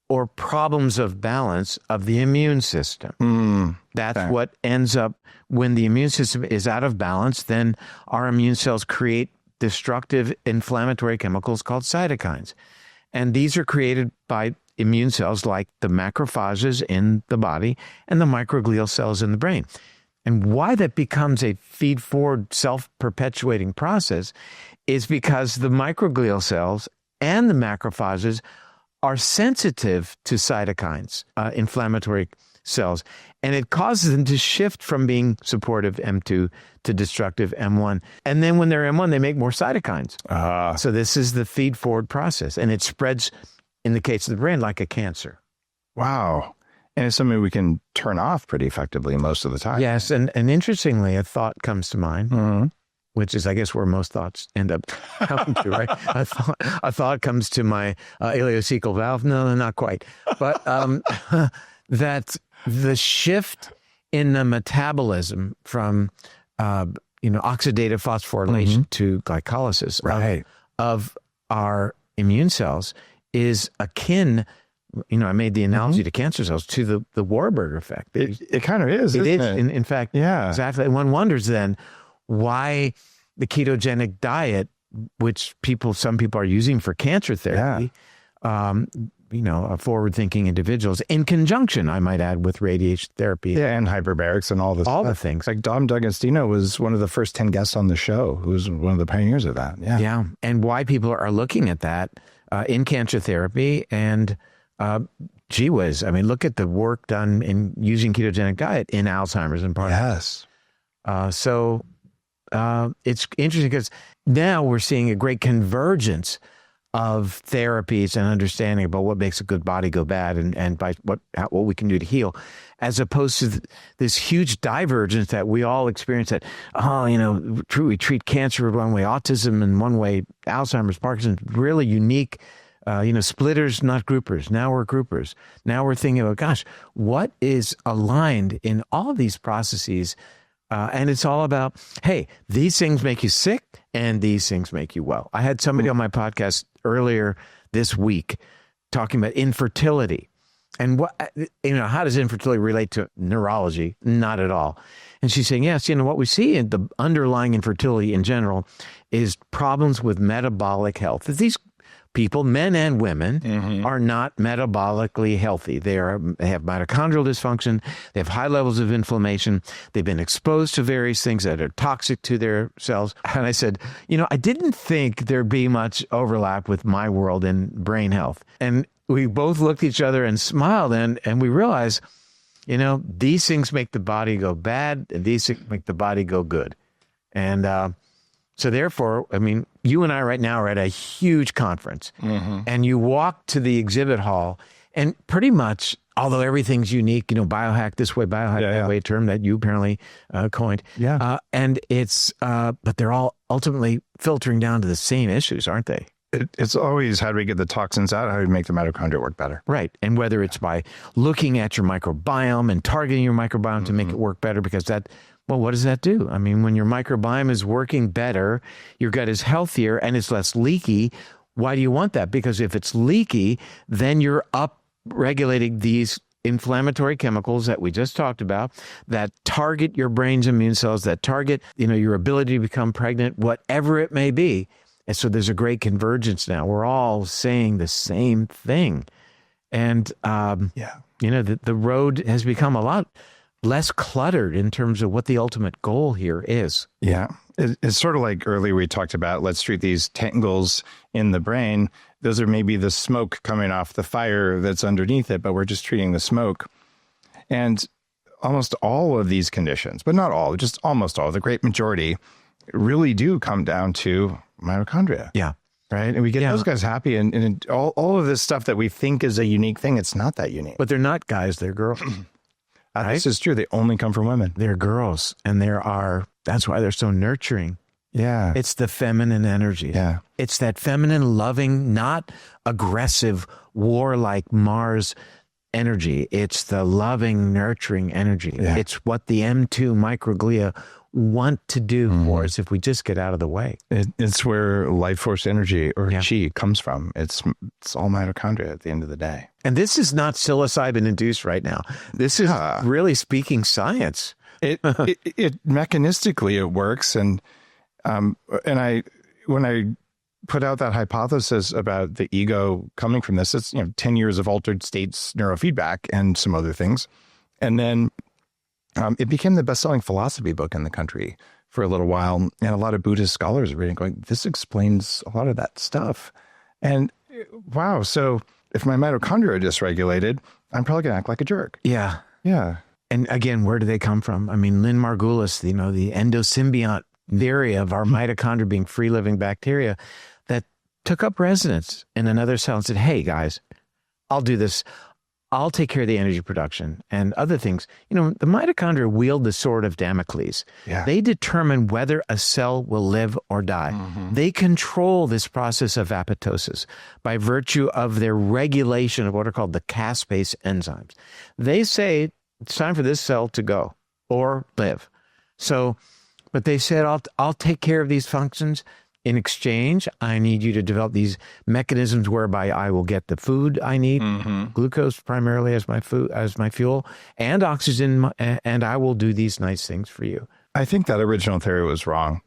or problems of balance of the immune system. That's what ends up when the immune system is out of balance. Then our immune cells create destructive inflammatory chemicals called cytokines. And these are created by immune cells like the macrophages in the body and the microglial cells in the brain. And why that becomes a feed-forward, self-perpetuating process is because the microglial cells and the macrophages are sensitive to cytokines, inflammatory cells, and it causes them to shift from being supportive M2 to destructive M1. And then when they're M1, they make more cytokines. So this is the feed-forward process, and it spreads, in the case of the brain, like a cancer. Wow. And it's something we can turn off pretty effectively most of the time. Yes, and interestingly, a thought comes to mind, which is, I guess, where most thoughts end up coming to, right? A thought comes to my ileocecal valve. No, not quite. But that the shift in the metabolism from, oxidative phosphorylation to glycolysis of our immune cells is akin, I made the analogy to cancer cells, to the Warburg effect. It kind of is, It isn't is, it? in fact, exactly. And one wonders then why the ketogenic diet, which some people are using for cancer therapy, forward-thinking individuals, in conjunction, I might add, with radiation therapy. Yeah, and hyperbarics and all this all stuff. the things. Like Dom D'Agostino was one of the first 10 guests on the show, who was one of the pioneers of that. Yeah. Yeah, and why people are looking at that in cancer therapy. And gee whiz, I mean, look at the work done in using ketogenic diet in Alzheimer's and Parkinson's. Yes. So it's interesting because now we're seeing a great convergence of therapies and understanding about what makes a good body go bad and by what we can do to heal, as opposed to this huge divergence that we all experience that, we treat cancer one way, autism in one way, Alzheimer's, Parkinson's, really unique, splitters, not groupers. Now we're groupers. Now we're thinking about, gosh, what is aligned in all of these processes And it's all about, hey, these things make you sick and these things make you well. I had somebody on my podcast earlier this week talking about infertility. And how does infertility relate to neurology? Not at all. And she's saying, yes, what we see in the underlying infertility in general is problems with metabolic health. These people, men and women, are not metabolically healthy. They have mitochondrial dysfunction. They have high levels of inflammation. They've been exposed to various things that are toxic to their cells. And I said, I didn't think there'd be much overlap with my world in brain health. And we both looked at each other and smiled, and we realized, these things make the body go bad, and these things make the body go good. And so therefore, you and I right now are at a huge conference, and you walk to the exhibit hall, and pretty much, although everything's unique, biohack this way, biohack that way, a term that you apparently coined. Yeah. And it's, but they're all ultimately filtering down to the same issues, aren't they? It's always, how do we get the toxins out? How do we make the mitochondria work better? Right. And whether it's by looking at your microbiome and targeting your microbiome to make it work better, because what does that do? When your microbiome is working better, your gut is healthier and it's less leaky. Why do you want that? Because if it's leaky, then you're up-regulating these inflammatory chemicals that we just talked about that target your brain's immune cells, that target, your ability to become pregnant, whatever it may be. And so there's a great convergence now. We're all saying the same thing. And, the road has become a lot less cluttered in terms of what the ultimate goal here is. Yeah. It's sort of like earlier we talked about, let's treat these tangles in the brain. Those are maybe the smoke coming off the fire that's underneath it, but we're just treating the smoke. And almost all of these conditions, but not all, just almost all, the great majority, really do come down to mitochondria. Yeah. Right. And we get those guys happy. And all of this stuff that we think is a unique thing, it's not that unique. But they're not guys, they're girls. Right? This is true. They only come from women. They're girls. And that's why they're so nurturing. Yeah. It's the feminine energy. Yeah. It's that feminine, loving, not aggressive, warlike Mars energy. It's the loving, nurturing energy. Yeah. It's what the M2 Microglia want to do for us if we just get out of the way. It's where life force energy or chi comes from. It's all mitochondria at the end of the day. And this is not psilocybin induced right now. This is really speaking science. It mechanistically it works. And when I put out that hypothesis about the ego coming from this, it's 10 years of altered states neurofeedback and some other things. And then it became the best-selling philosophy book in the country for a little while. And a lot of Buddhist scholars are reading going, this explains a lot of that stuff. And wow, so if my mitochondria are dysregulated, I'm probably going to act like a jerk. Yeah. Yeah. And again, where do they come from? Lynn Margulis, the endosymbiont theory of our mitochondria being free-living bacteria that took up residence in another cell and said, hey, guys, I'll do this. I'll take care of the energy production and other things. The mitochondria wield the sword of Damocles. Yeah. They determine whether a cell will live or die. They control this process of apoptosis by virtue of their regulation of what are called the caspase enzymes. They say it's time for this cell to go or live. But they said, I'll take care of these functions. In exchange, I need you to develop these mechanisms whereby I will get the food I need, glucose primarily as my food, as my fuel, and oxygen, and I will do these nice things for you. I think that original theory was wrong.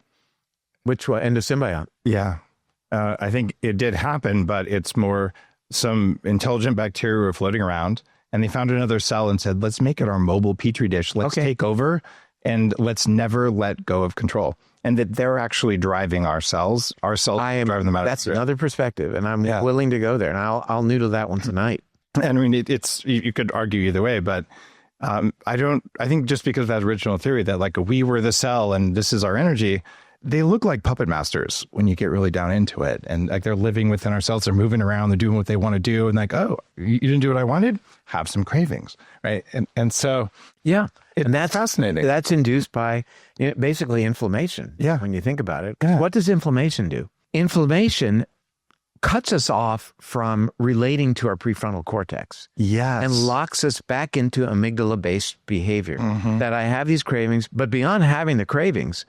Which one? Endosymbiont. Yeah. I think it did happen, but it's more some intelligent bacteria were floating around and they found another cell and said, let's make it our mobile petri dish. Let's take over and let's never let go of control. And that they're actually driving our cells. Our cells driving them out. That's another perspective, and I'm willing to go there, and I'll noodle that one tonight. And it's you could argue either way, but I think just because of that original theory that like we were the cell and this is our energy, they look like puppet masters when you get really down into it. And like they're living within ourselves, they're moving around, they're doing what they want to do. And like, oh, you didn't do what I wanted? Have some cravings, right? And so, yeah. And that's fascinating. That's induced by basically inflammation. Yeah. When you think about it. Yeah. What does inflammation do? Inflammation cuts us off from relating to our prefrontal cortex. Yes. And locks us back into amygdala-based behavior. That I have these cravings, but beyond having the cravings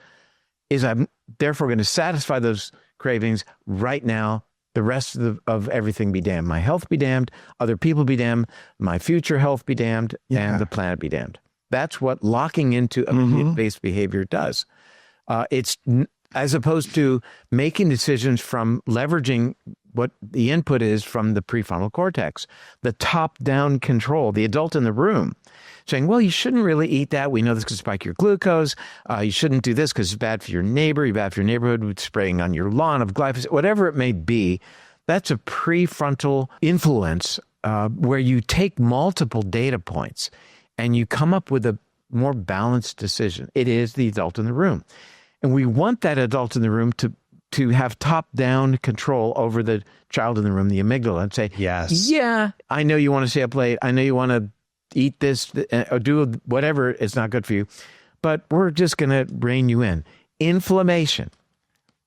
is I'm therefore going to satisfy those cravings right now. The rest of everything be damned. My health be damned, other people be damned, my future health be damned, and the planet be damned. That's what locking into immediate-based behavior does. It's as opposed to making decisions from leveraging what the input is from the prefrontal cortex, the top-down control, the adult in the room, saying, well, you shouldn't really eat that. We know this could spike your glucose. You shouldn't do this because it's bad for your neighbor, you're bad for your neighborhood, with spraying on your lawn of glyphosate, whatever it may be. That's a prefrontal influence where you take multiple data points and you come up with a more balanced decision. It is the adult in the room. And we want that adult in the room to have top-down control over the child in the room, the amygdala, and say, yeah, I know you want to stay up late. I know you want to eat this or do whatever. It's not good for you. But we're just going to rein you in. Inflammation.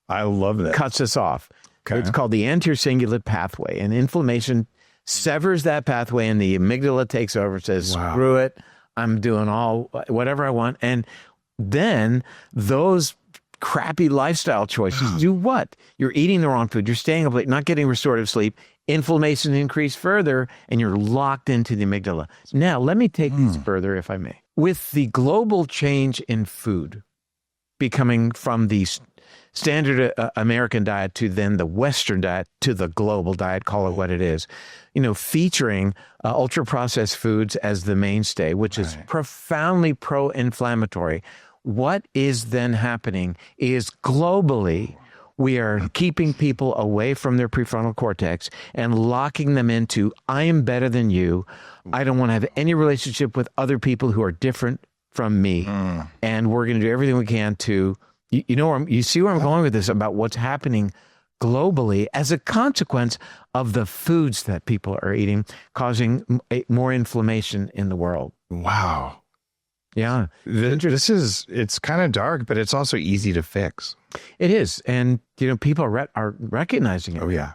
I love that. Cuts us off. Okay. It's called the anterior cingulate pathway. And inflammation severs that pathway, and the amygdala takes over and says, screw it. I'm doing whatever I want. And then those crappy lifestyle choices do what? You're eating the wrong food. You're staying up late, not getting restorative sleep. Inflammation increased further, and you're locked into the amygdala. Now, let me take this further, if I may. With the global change in food becoming from the standard American diet to then the Western diet to the global diet, call it what it is, featuring ultra-processed foods as the mainstay, which is profoundly pro-inflammatory. What is then happening is globally, we are keeping people away from their prefrontal cortex and locking them into, I am better than you. I don't want to have any relationship with other people who are different from me. And we're going to do everything we can to, you see where I'm going with this about what's happening globally as a consequence of the foods that people are eating, causing more inflammation in the world. Wow. Yeah. It's kind of dark, but it's also easy to fix. It is. And, people are recognizing it. Oh, yeah.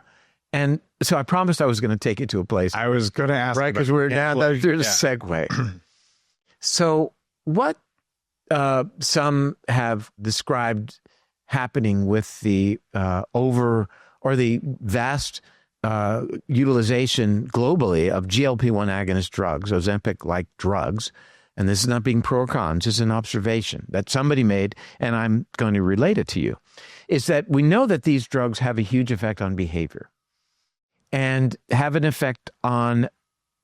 And so I promised I was going to take it to a place. I was going to ask. Right, because we're now, there's a segue. So what some have described happening with the the vast utilization globally of GLP-1 agonist drugs, Ozempic-like drugs, and this is not being pro or con, it's an observation that somebody made, and I'm going to relate it to you, is that we know that these drugs have a huge effect on behavior and have an effect on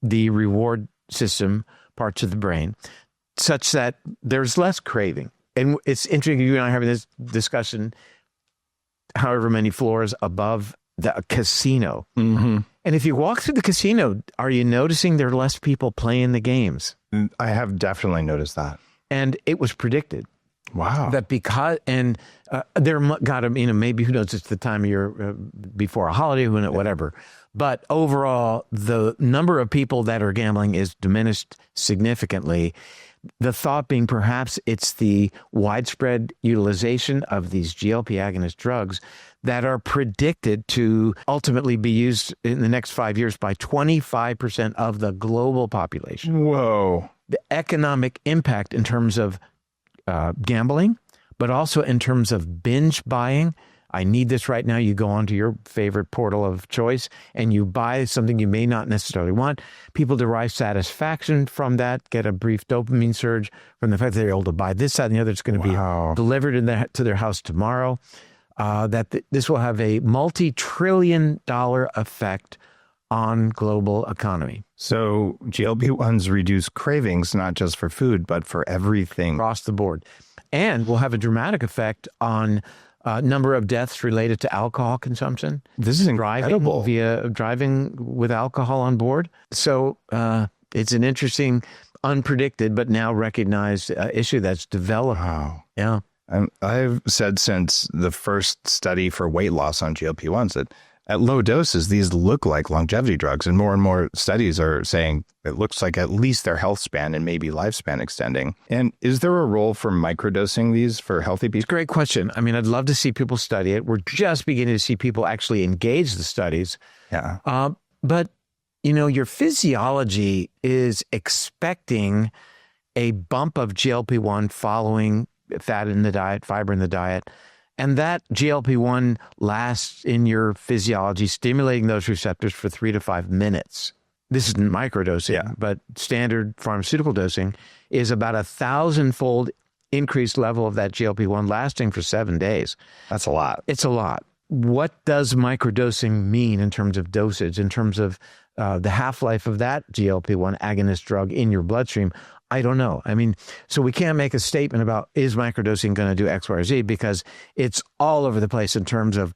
the reward system parts of the brain, such that there's less craving. And it's interesting, you and I are having this discussion however many floors above the casino. And if you walk through the casino, are you noticing there are less people playing the games? I have definitely noticed that. And it was predicted. Wow. That because, and there got to, maybe who knows, it's the time of year before a holiday, whatever. But overall, the number of people that are gambling is diminished significantly. The thought being perhaps it's the widespread utilization of these GLP agonist drugs that are predicted to ultimately be used in the next 5 years by 25% of the global population. Whoa. The economic impact in terms of gambling, but also in terms of binge buying. I need this right now. You go onto your favorite portal of choice and you buy something you may not necessarily want. People derive satisfaction from that, get a brief dopamine surge from the fact that they're able to buy this, that, and the other. It's going to be delivered to their house tomorrow. This will have a multi-trillion-dollar effect on global economy. So GLP-1s reduce cravings, not just for food, but for everything. Across the board. And will have a dramatic effect on number of deaths related to alcohol consumption. This is incredible. Driving with alcohol on board. So it's an interesting, unpredicted, but now recognized issue that's developed. Wow. Yeah. I've said since the first study for weight loss on GLP-1s that at low doses, these look like longevity drugs, and more studies are saying it looks like at least their health span and maybe lifespan extending. And is there a role for microdosing these for healthy people? Great question. I mean, I'd love to see people study it. We're just beginning to see people actually engage the studies. Yeah. But, your physiology is expecting a bump of GLP-1 following fat in the diet, fiber in the diet. And that GLP-1 lasts in your physiology, stimulating those receptors for 3 to 5 minutes. This isn't microdosing, but standard pharmaceutical dosing is about 1,000-fold increased level of that GLP-1 lasting for 7 days. That's a lot. It's a lot. What does microdosing mean in terms of dosage, in terms of the half-life of that GLP-1 agonist drug in your bloodstream? I don't know. I mean, so we can't make a statement about is microdosing going to do X, Y, or Z, because it's all over the place in terms of,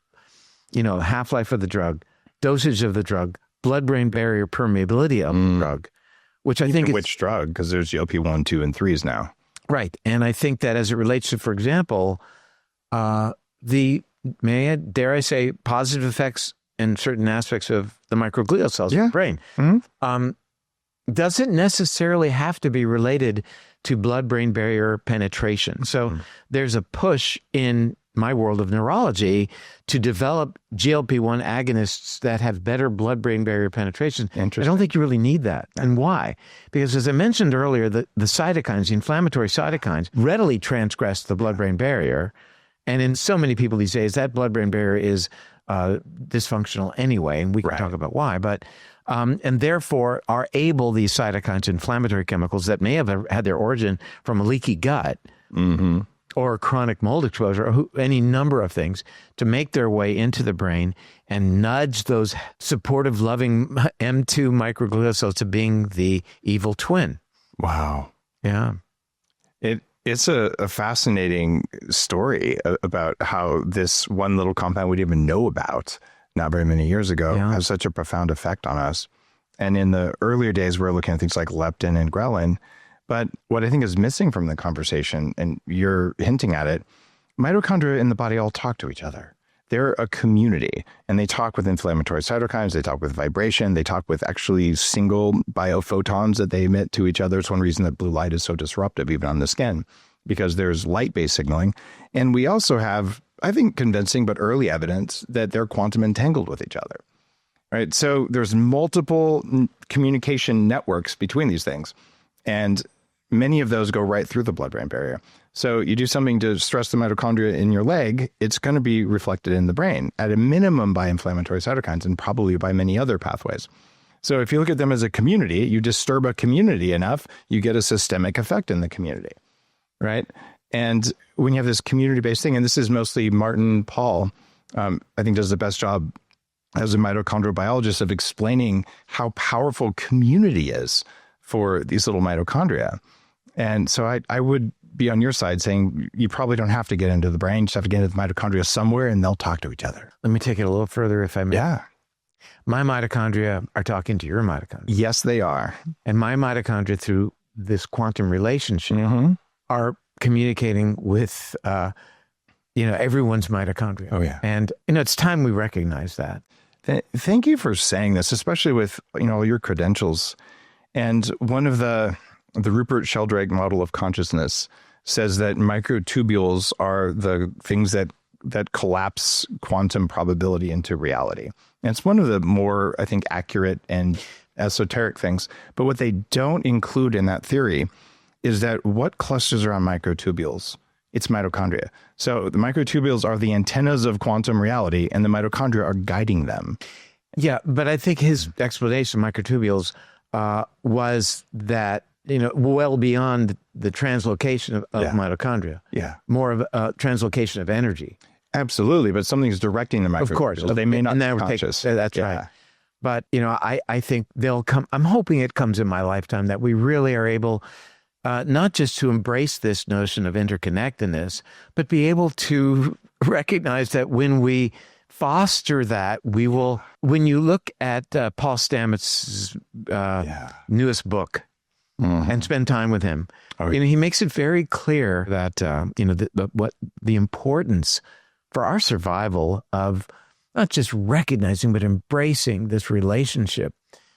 half-life of the drug, dosage of the drug, blood-brain barrier permeability of the drug, which I think is... Which drug? Because there's GLP-1, 2, and 3s now. Right. And I think that as it relates to, for example, dare I say, positive effects in certain aspects of the microglial cells of the brain, doesn't necessarily have to be related to blood-brain barrier penetration. So there's a push in my world of neurology to develop GLP-1 agonists that have better blood-brain barrier penetration. I don't think you really need that. And why? Because as I mentioned earlier, the cytokines, the inflammatory cytokines, readily transgress the blood-brain barrier. And in so many people these days, that blood-brain barrier is dysfunctional anyway, and we can talk about why. But and therefore are able, these cytokines, inflammatory chemicals that may have had their origin from a leaky gut or chronic mold exposure, or any number of things, to make their way into the brain and nudge those supportive, loving M2 microglia cells to being the evil twin. Wow. Yeah. It's a fascinating story about how this one little compound we didn't even know about not very many years ago has such a profound effect on us. And in the earlier days, we're looking at things like leptin and ghrelin. But what I think is missing from the conversation, and you're hinting at it, mitochondria in the body all talk to each other. They're a community, and they talk with inflammatory cytokines, they talk with vibration, they talk with actually single biophotons that they emit to each other. It's one reason that blue light is so disruptive, even on the skin, because there's light-based signaling. And we also have, I think, convincing but early evidence that they're quantum entangled with each other. Right? So there's multiple communication networks between these things, and many of those go right through the blood-brain barrier. So you do something to stress the mitochondria in your leg, it's going to be reflected in the brain, at a minimum by inflammatory cytokines and probably by many other pathways. So if you look at them as a community, you disturb a community enough, you get a systemic effect in the community, right? And when you have this community-based thing, and this is mostly Martin Pall, I think does the best job as a mitochondrial biologist of explaining how powerful community is for these little mitochondria. And so I would be on your side saying you probably don't have to get into the brain, you just have to get into the mitochondria somewhere and they'll talk to each other. Let me take it a little further if I may. Yeah. My mitochondria are talking to your mitochondria. Yes, they are. And my mitochondria, through this quantum relationship, are communicating with, everyone's mitochondria. Oh, yeah. And, it's time we recognize that. Thank you for saying this, especially with, all your credentials. And one of the Rupert Sheldrake model of consciousness says that microtubules are the things that collapse quantum probability into reality. And it's one of the more, I think, accurate and esoteric things. But what they don't include in that theory is that what clusters around microtubules? It's mitochondria. So the microtubules are the antennas of quantum reality, and the mitochondria are guiding them. Yeah, but I think his explanation of microtubules was that, well beyond the translocation of mitochondria. Yeah. More of a translocation of energy. Absolutely, but something's directing the microtubules. Of course. They may not be conscious. That's right. But, I think they'll come. I'm hoping it comes in my lifetime that we really are able not just to embrace this notion of interconnectedness, but be able to recognize that when we foster that, we will. When you look at Paul Stamets' newest book and spend time with him, he makes it very clear that what the importance for our survival of not just recognizing, but embracing this relationship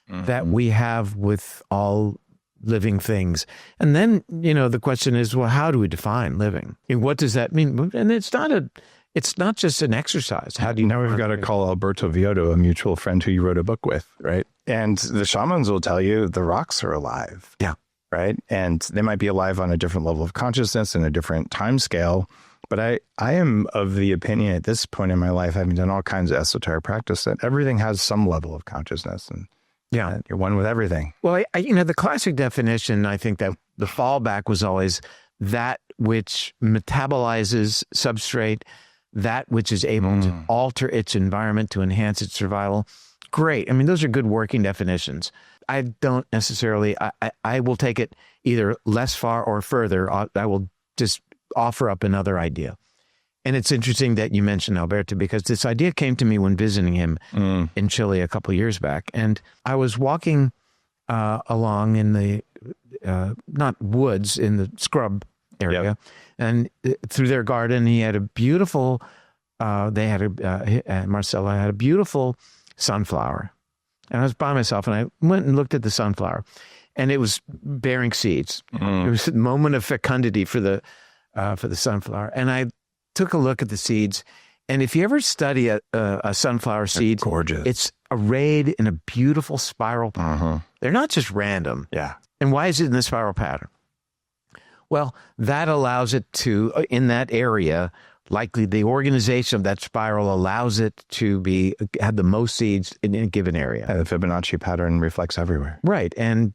that we have with all living things. And then, the question is, well, how do we define living? And what does that mean? And it's not just an exercise. How do you Now we've got to call Alberto Vioto, a mutual friend who you wrote a book with, right? And the shamans will tell you the rocks are alive. Yeah. Right. And they might be alive on a different level of consciousness and a different time scale. But I am of the opinion at this point in my life, having done all kinds of esoteric practice, that everything has some level of consciousness, and you're one with everything. Well, the classic definition, I think that the fallback was always that which metabolizes substrate, that which is able to alter its environment to enhance its survival. Great. I mean, those are good working definitions. I don't necessarily, I will take it either less far or further. I will just offer up another idea. And it's interesting that you mentioned Alberto, because this idea came to me when visiting him in Chile a couple of years back. And I was walking along in the, not woods, in the scrub area, and through their garden, he had a beautiful, Marcella had a beautiful sunflower. And I was by myself, and I went and looked at the sunflower, and it was bearing seeds. It was a moment of fecundity for the sunflower. And I took a look at the seeds, and if you ever study a sunflower seed, gorgeous. It's arrayed in a beautiful spiral pattern. They're not just random. Yeah. And why is it in the spiral pattern? Well, that allows it to, in that area, likely the organization of that spiral allows it to have the most seeds in a given area. The Fibonacci pattern reflects everywhere. Right. And,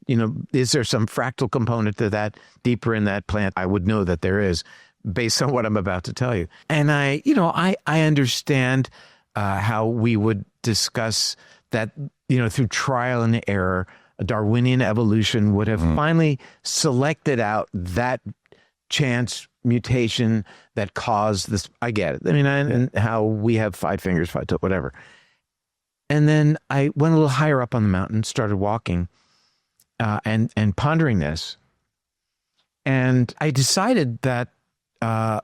is there some fractal component to that deeper in that plant? I would know that there is, based on what I'm about to tell you. And I understand how we would discuss that, through trial and error, Darwinian evolution would have finally selected out that chance mutation that caused this. I get it. I mean, and how we have 5 fingers, 5 toes, whatever. And then I went a little higher up on the mountain, started walking and pondering this. And I decided that an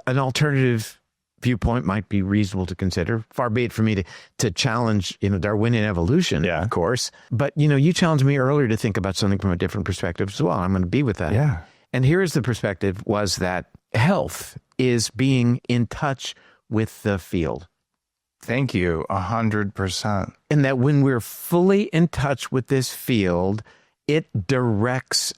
alternative viewpoint might be reasonable to consider. Far be it for me to challenge, Darwinian evolution, of course. But, you challenged me earlier to think about something from a different perspective as well. I'm going to be with that. Yeah. And here's the perspective, was that health is being in touch with the field. Thank you. 100%. And that when we're fully in touch with this field, it directs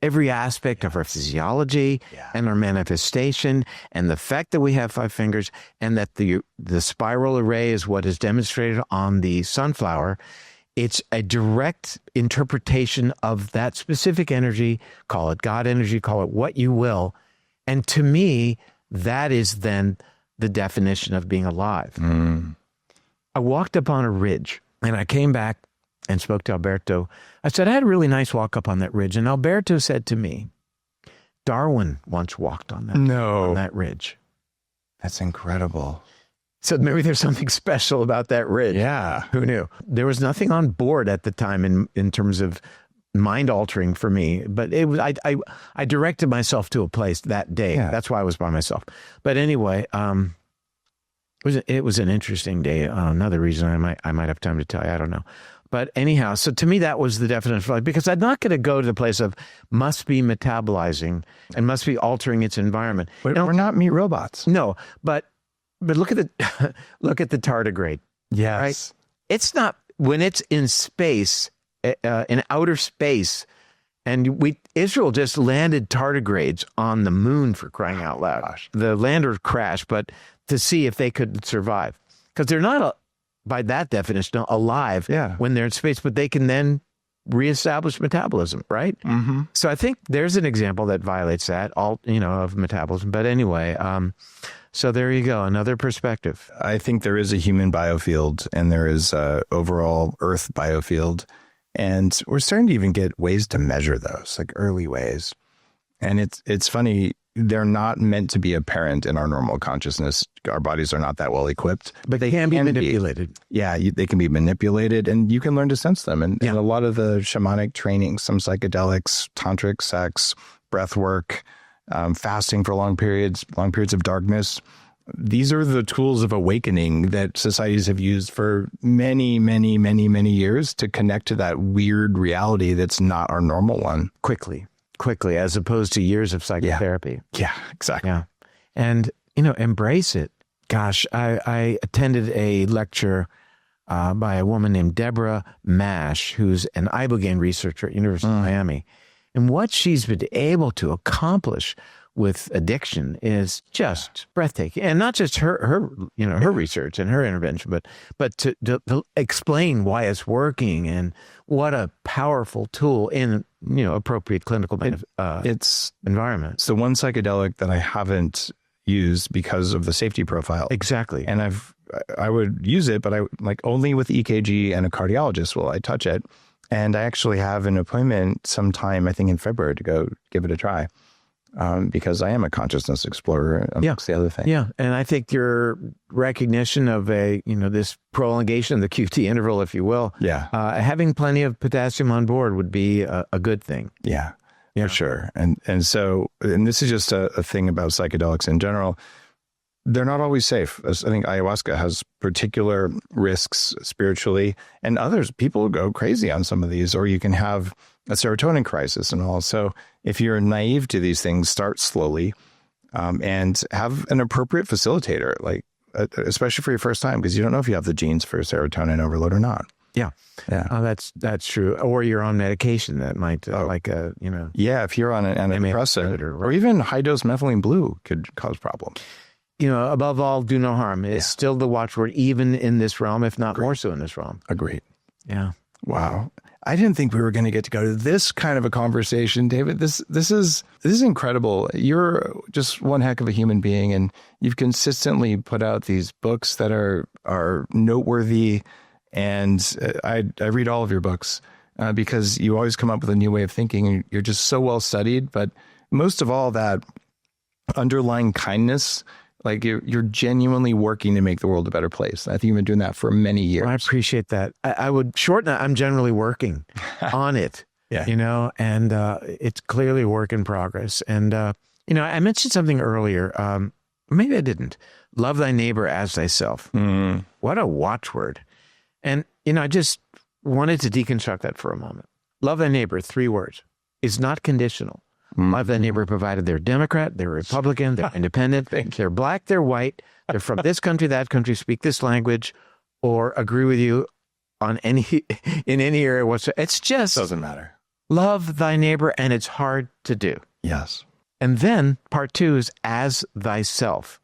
every aspect of our physiology and our manifestation, and the fact that we have 5 fingers, and that the spiral array is what is demonstrated on the sunflower. It's a direct interpretation of that specific energy. Call it God energy, call it what you will. And to me, that is then the definition of being alive. I walked up on a ridge, and I came back and spoke to Alberto. I said, I had a really nice walk up on that ridge. And Alberto said to me, Darwin once walked on that ridge. That's incredible. So maybe there's something special about that ridge. Yeah. Who knew? There was nothing on board at the time in terms of mind altering for me, but it was, I directed myself to a place that day. Yeah. That's why I was by myself. But anyway, it was an interesting day. Another reason I might have time to tell you, I don't know. But anyhow, so to me, that was the definition of life, because I'm not going to go to the place of must be metabolizing and must be altering its environment. We're not meat robots. No, but look at the tardigrade. Yes. Right? It's not, when it's in space, in outer space, and Israel just landed tardigrades on the moon, for crying out loud. Gosh. The lander crashed, but to see if they could survive, because they're not by that definition alive when they're in space, but they can then reestablish metabolism, right? Mm-hmm. So I think there's an example that violates that, of metabolism. But anyway, so there you go, another perspective. I think there is a human biofield, and there is a overall Earth biofield, and we're starting to even get ways to measure those, like early ways. And it's funny, they're not meant to be apparent in our normal consciousness. Our bodies are not that well equipped, But they can be manipulated. They can be manipulated, and you can learn to sense them. And a lot of the shamanic training, some psychedelics, tantric sex, breath work, fasting for long periods of darkness, these are the tools of awakening that societies have used for many, many, many, many years to connect to that weird reality that's not our normal one. Quickly, as opposed to years of psychotherapy. Yeah, exactly. Yeah. And, embrace it. Gosh, I attended a lecture by a woman named Deborah Mash, who's an ibogaine researcher at University of Miami. And what she's been able to accomplish with addiction is just breathtaking. And not just her research and her intervention, but to explain why it's working and what a powerful tool in, appropriate clinical environment. It's the one psychedelic that I haven't used because of the safety profile. Exactly. And I would use it, but I only with EKG and a cardiologist will I touch it. And I actually have an appointment sometime, I think in February, to go give it a try. Because I am a consciousness explorer amongst the other things. Yeah. And I think your recognition of this prolongation of the QT interval, if you will. Yeah. Having plenty of potassium on board would be a good thing. Yeah, for sure. And this is just a thing about psychedelics in general. They're not always safe. I think ayahuasca has particular risks spiritually, and people go crazy on some of these, or you can have a serotonin crisis and all. So if you're naive to these things, start slowly and have an appropriate facilitator, especially for your first time, because you don't know if you have the genes for serotonin overload or not. Yeah. That's true. Or you're on medication that might, Yeah, if you're on an antidepressant or even high dose methylene blue could cause problems. Above all, do no harm. It's still the watchword, even in this realm, if not more so in this realm. Agreed. Yeah. Wow. I didn't think we were going to get to go to this kind of a conversation, David. This is incredible. You're just one heck of a human being, and you've consistently put out these books that are noteworthy. And I read all of your books because you always come up with a new way of thinking. You're just so well studied, but most of all, that underlying kindness. You're genuinely working to make the world a better place. I think you've been doing that for many years. Well, I appreciate that. I would shorten that. I'm generally working on it, and it's clearly a work in progress. And, I mentioned something earlier. Maybe I didn't. Love thy neighbor as thyself. Mm. What a watchword. And, I just wanted to deconstruct that for a moment. Love thy neighbor, 3 words, is not conditional. Love thy neighbor provided they're Democrat, they're Republican, they're independent, they're black, they're white, they're from this country, that country, speak this language, or agree with you in any area whatsoever. It's just doesn't matter. Love thy neighbor, and it's hard to do. Yes. And then part 2 is as thyself.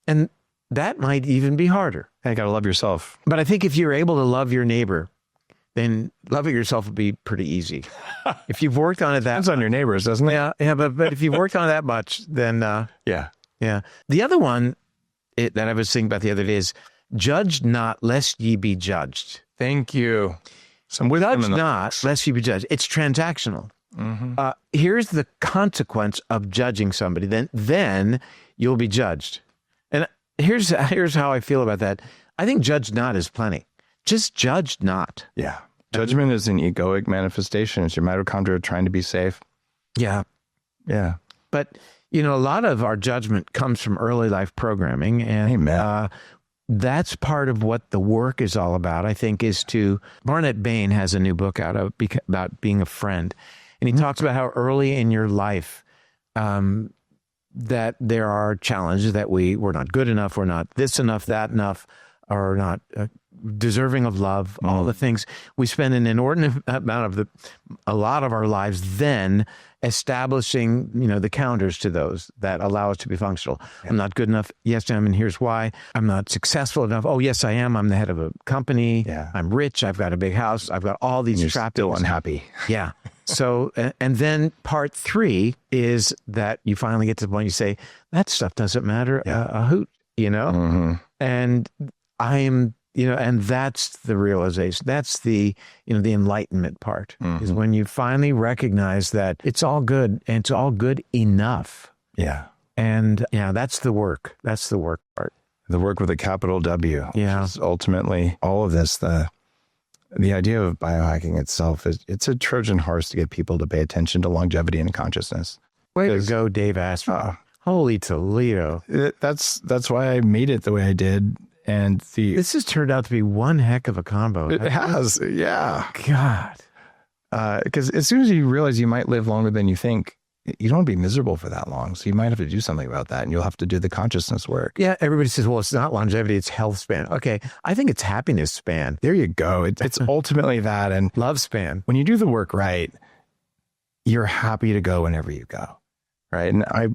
And that might even be harder. You got to love yourself. But I think if you're able to love your neighbor, then loving yourself would be pretty easy. If you've worked on it that Depends on your neighbors, doesn't it? Yeah, but if you've worked on it that much, then yeah. The other one that I was thinking about the other day is judge not lest ye be judged. Thank you. Judge not lest ye be judged. It's transactional. Mm-hmm. Here's the consequence of judging somebody. Then you'll be judged. And here's how I feel about that. I think judge not is plenty. Just judge not. Yeah. Judgment is an egoic manifestation. It's your mitochondria trying to be safe. Yeah. Yeah. But, a lot of our judgment comes from early life programming. And that's part of what the work is all about, I think, is Barnett Bain has a new book out about being a friend. And he talks about how early in your life that there are challenges that we're not good enough, we're not this enough, that enough, or not deserving of love, all the things. We spend an inordinate amount of a lot of our lives then establishing, the counters to those that allow us to be functional. Yeah. I'm not good enough. Yes, I am, and here's why. I'm not successful enough. Oh, yes, I am. I'm the head of a company. Yeah. I'm rich. I've got a big house. I've got all these trappings. Still unhappy. Yeah. So, and then part 3 is that you finally get to the point you say, that stuff doesn't matter a hoot, Mm-hmm. And I'm, and that's the realization. That's the, the enlightenment part is when you finally recognize that it's all good and it's all good enough. Yeah. And that's the work. That's the work part. The work with a capital W. Yeah. Which is ultimately all of this. The idea of biohacking itself it's a Trojan horse to get people to pay attention to longevity and consciousness. Way to go, Dave Asprey. Holy Toledo. That's why I made it the way I did. And this has turned out to be one heck of a combo. It has, yeah. God. Because as soon as you realize you might live longer than you think, you don't want to be miserable for that long. So you might have to do something about that, and you'll have to do the consciousness work. Yeah, everybody says, well, it's not longevity, it's health span. Okay, I think it's happiness span. There you go. It's ultimately that. And love span. When you do the work right, you're happy to go whenever you go. Right. And I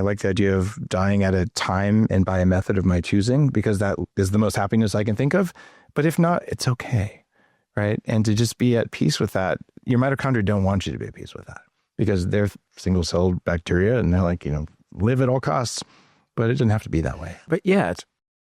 like the idea of dying at a time and by a method of my choosing, because that is the most happiness I can think of. But if not, it's okay. Right. And to just be at peace with that. Your mitochondria don't want you to be at peace with that, because they're single-celled bacteria and they're like, live at all costs. But it doesn't have to be that way. But yet,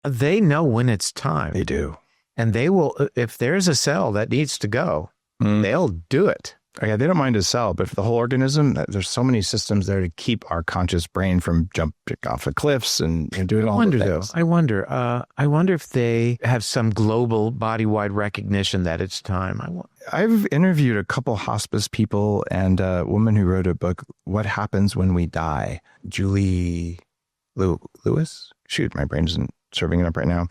they know when it's time. They do. And they will, if there's a cell that needs to go, they'll do it. Yeah, they don't mind a cell, but for the whole organism, there's so many systems there to keep our conscious brain from jumping off the cliffs and doing all the things. I wonder if they have some global body-wide recognition that it's time. I've interviewed a couple hospice people and a woman who wrote a book, What Happens When We Die, Julie Lewis. Shoot, my brain isn't serving it up right now.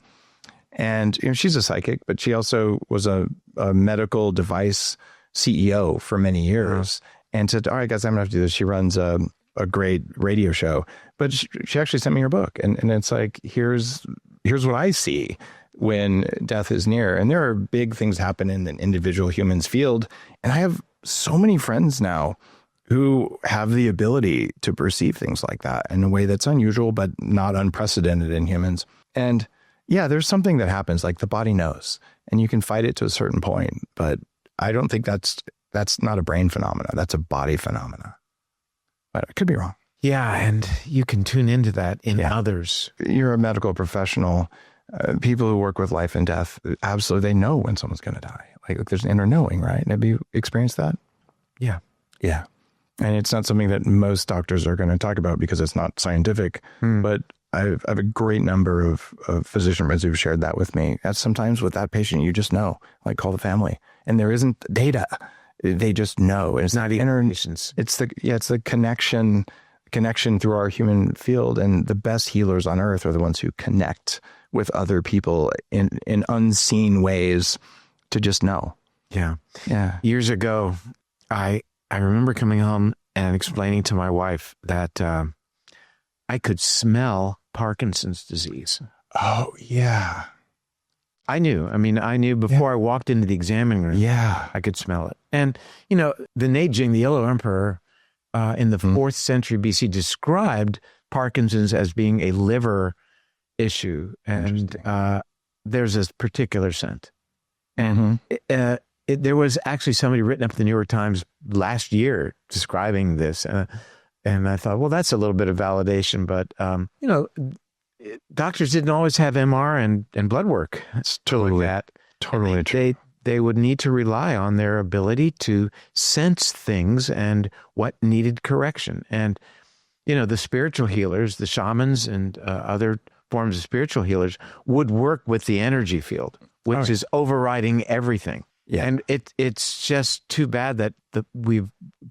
And she's a psychic, but she also was a medical device CEO for many years, and said, all right, guys, I'm gonna have to do this. She runs a great radio show, but she actually sent me her book. And it's like, here's what I see when death is near. And there are big things happen in an individual human's field. And I have so many friends now who have the ability to perceive things like that in a way that's unusual, but not unprecedented in humans. And yeah, there's something that happens, like the body knows, and you can fight it to a certain point, but I don't think that's not a brain phenomena. That's a body phenomena. But I could be wrong. Yeah, and you can tune into that in others. You're a medical professional. People who work with life and death, absolutely, they know when someone's going to die. Like there's an inner knowing, right? Have you experienced that? Yeah. Yeah. And it's not something that most doctors are going to talk about because it's not scientific. But I have a great number of physician friends who've shared that with me. That's sometimes with that patient, you just know, like call the family. And there isn't data. They just know. And it's not even it's the connection through our human field. And the best healers on earth are the ones who connect with other people in unseen ways to just know. Yeah. Yeah. Years ago, I remember coming home and explaining to my wife that I could smell Parkinson's disease. Oh, yeah. I knew before I walked into the examining room. Yeah. I could smell it. And, the Neijing, the Yellow Emperor, in the 4th century BC, described Parkinson's as being a liver issue. And there's this particular scent. And there was actually somebody written up in the New York Times last year describing this. And I thought, well, that's a little bit of validation. But, doctors didn't always have MR and blood work. It's totally true. They would need to rely on their ability to sense things and what needed correction. And, the spiritual healers, the shamans and other forms of spiritual healers would work with the energy field, which is overriding everything. Yeah. And it's just too bad that we've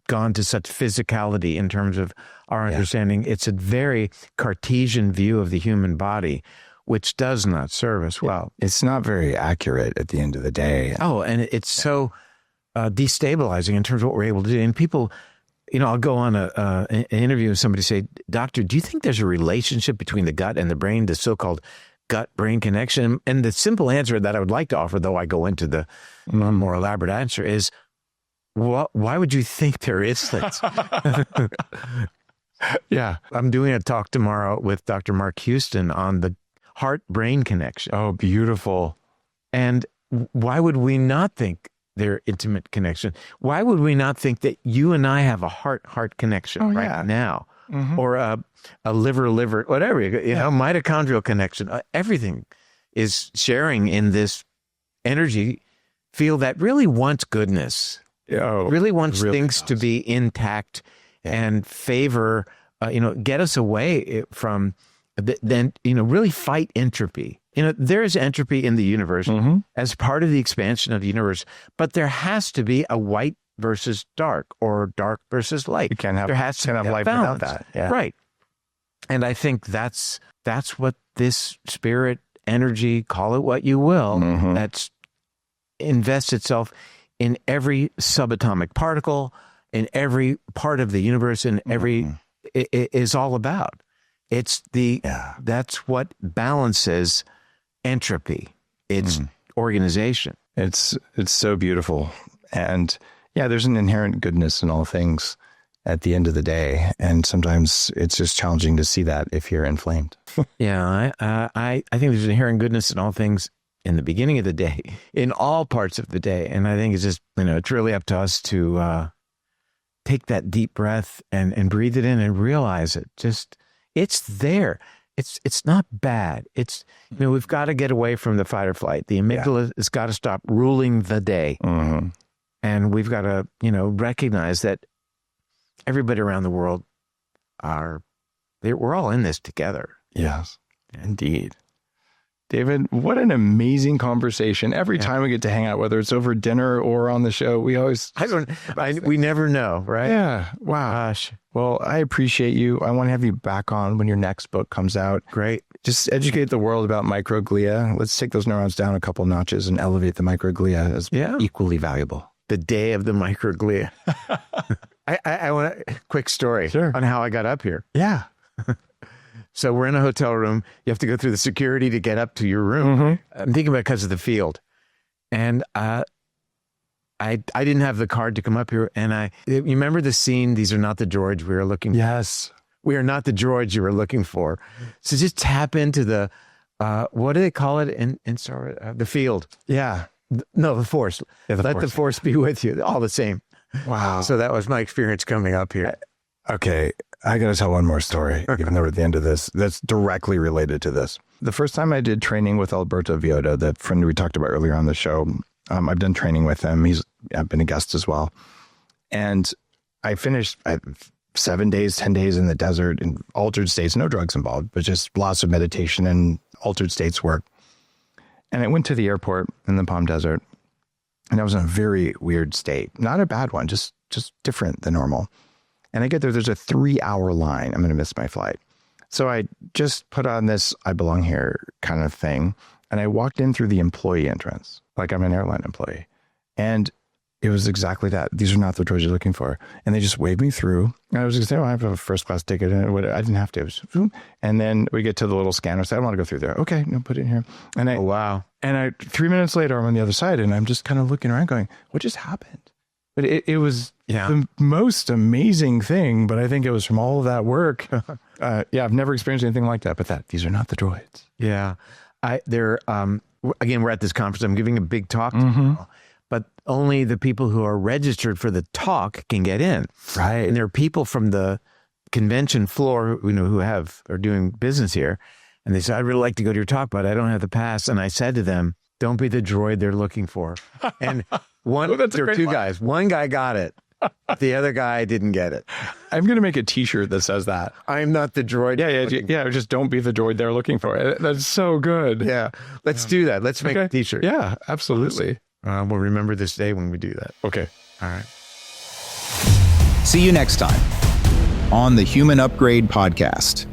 gone to such physicality in terms of our understanding. It's a very Cartesian view of the human body, which does not serve us well. It's not very accurate at the end of the day. Oh, and it's so destabilizing in terms of what we're able to do. And people, I'll go on an interview with somebody, say, doctor, do you think there's a relationship between the gut and the brain, the so-called gut-brain connection? And the simple answer that I would like to offer, though I go into the more elaborate answer, is, why would you think there is that? Yeah. I'm doing a talk tomorrow with Dr. Mark Houston on the heart-brain connection. Oh, beautiful. And why would we not think they're intimate connection? Why would we not think that you and I have a heart-heart connection now? Or a liver, whatever, mitochondrial connection. Everything is sharing in this energy field that really wants goodness, really wants things to be intact and favor, get us away from, then, really fight entropy. There is entropy in the universe as part of the expansion of the universe, but there has to be a white versus dark, or dark versus light. You can't have, there has to be life balance. without that. Yeah. Right. And I think that's what this spirit, energy, call it what you will, that's invests itself in every subatomic particle, in every part of the universe, in every is all about. It's that's what balances entropy. It's organization. It's so beautiful. And yeah, there's an inherent goodness in all things at the end of the day. And sometimes it's just challenging to see that if you're inflamed. Yeah, I think there's inherent goodness in all things in the beginning of the day, in all parts of the day. And I think it's just, it's really up to us to take that deep breath and breathe it in and realize it. Just, it's there. It's not bad. It's, we've got to get away from the fight or flight. The amygdala has got to stop ruling the day. And we've got to, recognize that everybody around the world we're all in this together. Yes, indeed. David, what an amazing conversation. Every time we get to hang out, whether it's over dinner or on the show, we always... we never know, right? Yeah. Wow. Gosh. Well, I appreciate you. I want to have you back on when your next book comes out. Great. Just educate the world about microglia. Let's take those neurons down a couple notches and elevate the microglia as equally valuable. The day of the microglia. I want a quick story on how I got up here. Yeah. So we're in a hotel room. You have to go through the security to get up to your room. I'm thinking about it because of the field. And I didn't have the card to come up here. And you remember the scene, these are not the droids we were looking for. Yes. We are not the droids you were looking for. So just tap into the, what do they call it in Star Wars? The field. Yeah. No, the force. Yeah, Let the force be with you. All the same. Wow. So that was my experience coming up here. Okay. I got to tell one more story, even though we're at the end of this, that's directly related to this. The first time I did training with Alberto Villota, the friend we talked about earlier on the show, I've done training with him. I've been a guest as well. And I finished 7 days, 10 days in the desert in altered states, no drugs involved, but just lots of meditation and altered states work. And I went to the airport in the Palm Desert, and I was in a very weird state. Not a bad one, just different than normal. And I get there's a 3-hour line. I'm going to miss my flight. So I just put on this I belong here kind of thing. And I walked in through the employee entrance, like I'm an airline employee. And it was exactly that. These are not the droids you're looking for. And they just waved me through. And I was going to say, I have a first class ticket. And I didn't have to. It was, and then we get to the little scanner. So I don't want to go through there. Okay, no, put it in here. And Oh, wow. And 3 minutes later, I'm on the other side. And I'm just kind of looking around going, what just happened? But it was the most amazing thing. But I think it was from all of that work. I've never experienced anything like that. But these are not the droids. Yeah. Again, we're at this conference. I'm giving a big talk tomorrow, but only the people who are registered for the talk can get in. Right. And there are people from the convention floor who are doing business here. And they said, I'd really like to go to your talk, but I don't have the pass. And I said to them, don't be the droid they're looking for. And there were two guys. One guy got it. The other guy didn't get it. I'm going to make a t-shirt that says that. I'm not the droid. Yeah. Just don't be the droid they're looking for. That's so good. Yeah. Let's do that. Let's make a t-shirt. Yeah, absolutely. We'll remember this day when we do that. Okay. All right. See you next time on the Human Upgrade Podcast.